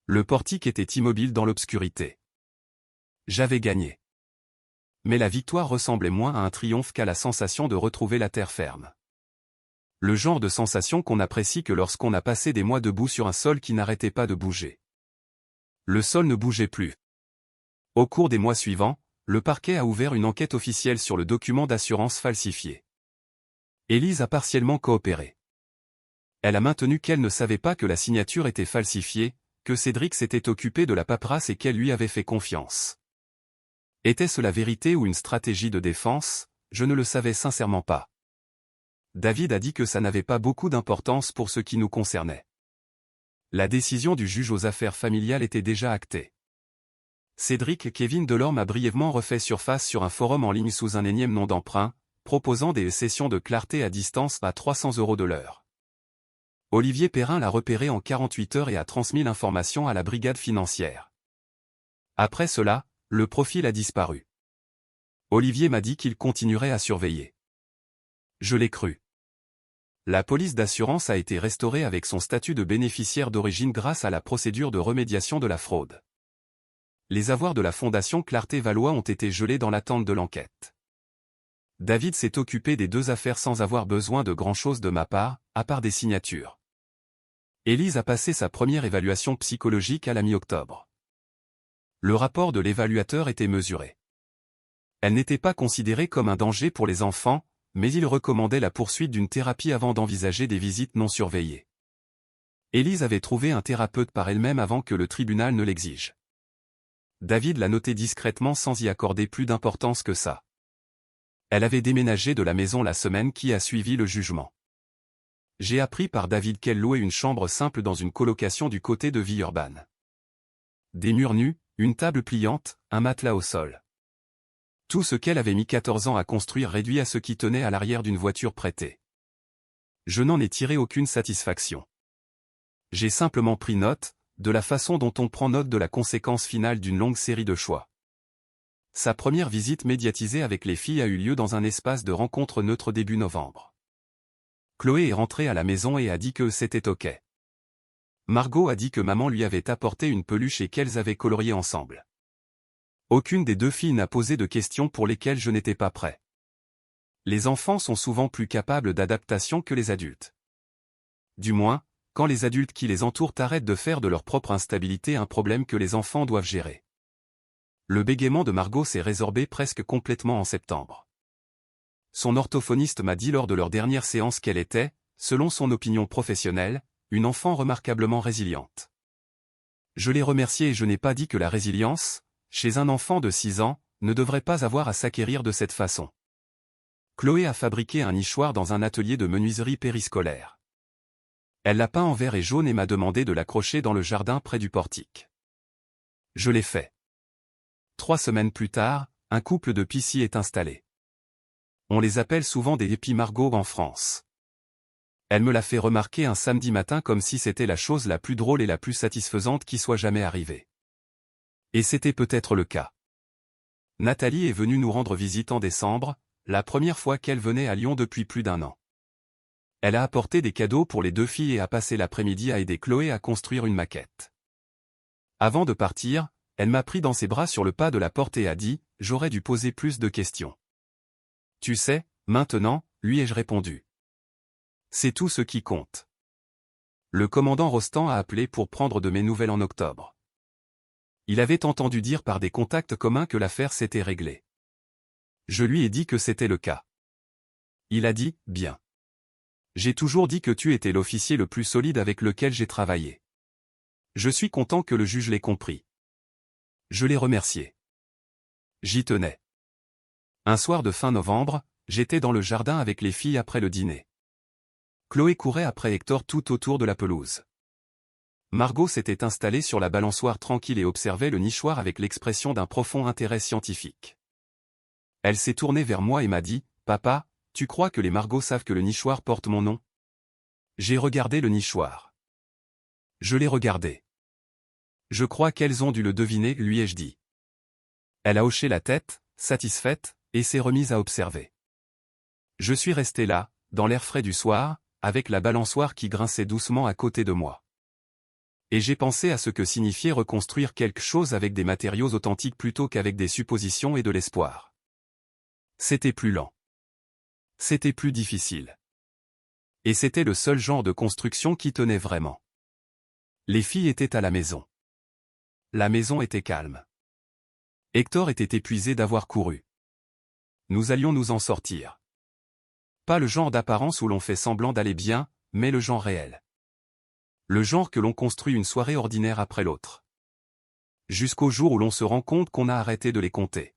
Le portique était immobile dans l'obscurité. J'avais gagné. Mais la victoire ressemblait moins à un triomphe qu'à la sensation de retrouver la terre ferme. Le genre de sensation qu'on apprécie que lorsqu'on a passé des mois debout sur un sol qui n'arrêtait pas de bouger. Le sol ne bougeait plus. Au cours des mois suivants, le parquet a ouvert une enquête officielle sur le document d'assurance falsifié. Élise a partiellement coopéré. Elle a maintenu qu'elle ne savait pas que la signature était falsifiée, que Cédric s'était occupé de la paperasse et qu'elle lui avait fait confiance. Était-ce la vérité ou une stratégie de défense? Je ne le savais sincèrement pas. David a dit que ça n'avait pas beaucoup d'importance pour ce qui nous concernait. La décision du juge aux affaires familiales était déjà actée. Cédric Kevin Delorme a brièvement refait surface sur un forum en ligne sous un énième nom d'emprunt, proposant des sessions de clarté à distance à 300 € de l'heure. Olivier Perrin l'a repéré en 48 heures et a transmis l'information à la brigade financière. Après cela, le profil a disparu. Olivier m'a dit qu'il continuerait à surveiller. Je l'ai cru. La police d'assurance a été restaurée avec son statut de bénéficiaire d'origine grâce à la procédure de remédiation de la fraude. Les avoirs de la Fondation Clarté-Valois ont été gelés dans l'attente de l'enquête. David s'est occupé des deux affaires sans avoir besoin de grand-chose de ma part, à part des signatures. Élise a passé sa première évaluation psychologique à la mi-octobre. Le rapport de l'évaluateur était mesuré. Elle n'était pas considérée comme un danger pour les enfants, mais il recommandait la poursuite d'une thérapie avant d'envisager des visites non surveillées. Élise avait trouvé un thérapeute par elle-même avant que le tribunal ne l'exige. David l'a noté discrètement sans y accorder plus d'importance que ça. Elle avait déménagé de la maison la semaine qui a suivi le jugement. J'ai appris par David qu'elle louait une chambre simple dans une colocation du côté de Villeurbanne. Des murs nus, une table pliante, un matelas au sol. Tout ce qu'elle avait mis 14 ans à construire réduit à ce qui tenait à l'arrière d'une voiture prêtée. Je n'en ai tiré aucune satisfaction. J'ai simplement pris note, de la façon dont on prend note de la conséquence finale d'une longue série de choix. Sa première visite médiatisée avec les filles a eu lieu dans un espace de rencontre neutre début novembre. Chloé est rentrée à la maison et a dit que c'était ok. Margot a dit que maman lui avait apporté une peluche et qu'elles avaient colorié ensemble. Aucune des deux filles n'a posé de questions pour lesquelles je n'étais pas prêt. Les enfants sont souvent plus capables d'adaptation que les adultes. Du moins, quand les adultes qui les entourent arrêtent de faire de leur propre instabilité un problème que les enfants doivent gérer. Le bégaiement de Margot s'est résorbé presque complètement en septembre. Son orthophoniste m'a dit lors de leur dernière séance qu'elle était, selon son opinion professionnelle, une enfant remarquablement résiliente. Je l'ai remerciée et je n'ai pas dit que la résilience, chez un enfant de 6 ans, ne devrait pas avoir à s'acquérir de cette façon. Chloé a fabriqué un nichoir dans un atelier de menuiserie périscolaire. Elle l'a peint en vert et jaune et m'a demandé de l'accrocher dans le jardin près du portique. Je l'ai fait. 3 semaines plus tard, un couple de Pissy est installé. On les appelle souvent des épis Margot en France. Elle me l'a fait remarquer un samedi matin comme si c'était la chose la plus drôle et la plus satisfaisante qui soit jamais arrivée. Et c'était peut-être le cas. Nathalie est venue nous rendre visite en décembre, la première fois qu'elle venait à Lyon depuis plus d'1 an. Elle a apporté des cadeaux pour les deux filles et a passé l'après-midi à aider Chloé à construire une maquette. Avant de partir, elle m'a pris dans ses bras sur le pas de la porte et a dit « J'aurais dû poser plus de questions. » Tu sais, maintenant, lui ai-je répondu. C'est tout ce qui compte. Le commandant Rostand a appelé pour prendre de mes nouvelles en octobre. Il avait entendu dire par des contacts communs que l'affaire s'était réglée. Je lui ai dit que c'était le cas. Il a dit « Bien. J'ai toujours dit que tu étais l'officier le plus solide avec lequel j'ai travaillé. Je suis content que le juge l'ait compris. » Je l'ai remercié. J'y tenais. Un soir de fin novembre, j'étais dans le jardin avec les filles après le dîner. Chloé courait après Hector tout autour de la pelouse. Margot s'était installée sur la balançoire tranquille et observait le nichoir avec l'expression d'un profond intérêt scientifique. Elle s'est tournée vers moi et m'a dit « Papa, tu crois que les Margot savent que le nichoir porte mon nom ?» J'ai regardé le nichoir. Je l'ai regardé. Je crois qu'elles ont dû le deviner, lui ai-je dit. Elle a hoché la tête, satisfaite, et s'est remise à observer. Je suis resté là, dans l'air frais du soir, avec la balançoire qui grinçait doucement à côté de moi. Et j'ai pensé à ce que signifiait reconstruire quelque chose avec des matériaux authentiques plutôt qu'avec des suppositions et de l'espoir. C'était plus lent. C'était plus difficile. Et c'était le seul genre de construction qui tenait vraiment. Les filles étaient à la maison. La maison était calme. Hector était épuisé d'avoir couru. Nous allions nous en sortir. Pas le genre d'apparence où l'on fait semblant d'aller bien, mais le genre réel. Le genre que l'on construit une soirée ordinaire après l'autre. Jusqu'au jour où l'on se rend compte qu'on a arrêté de les compter.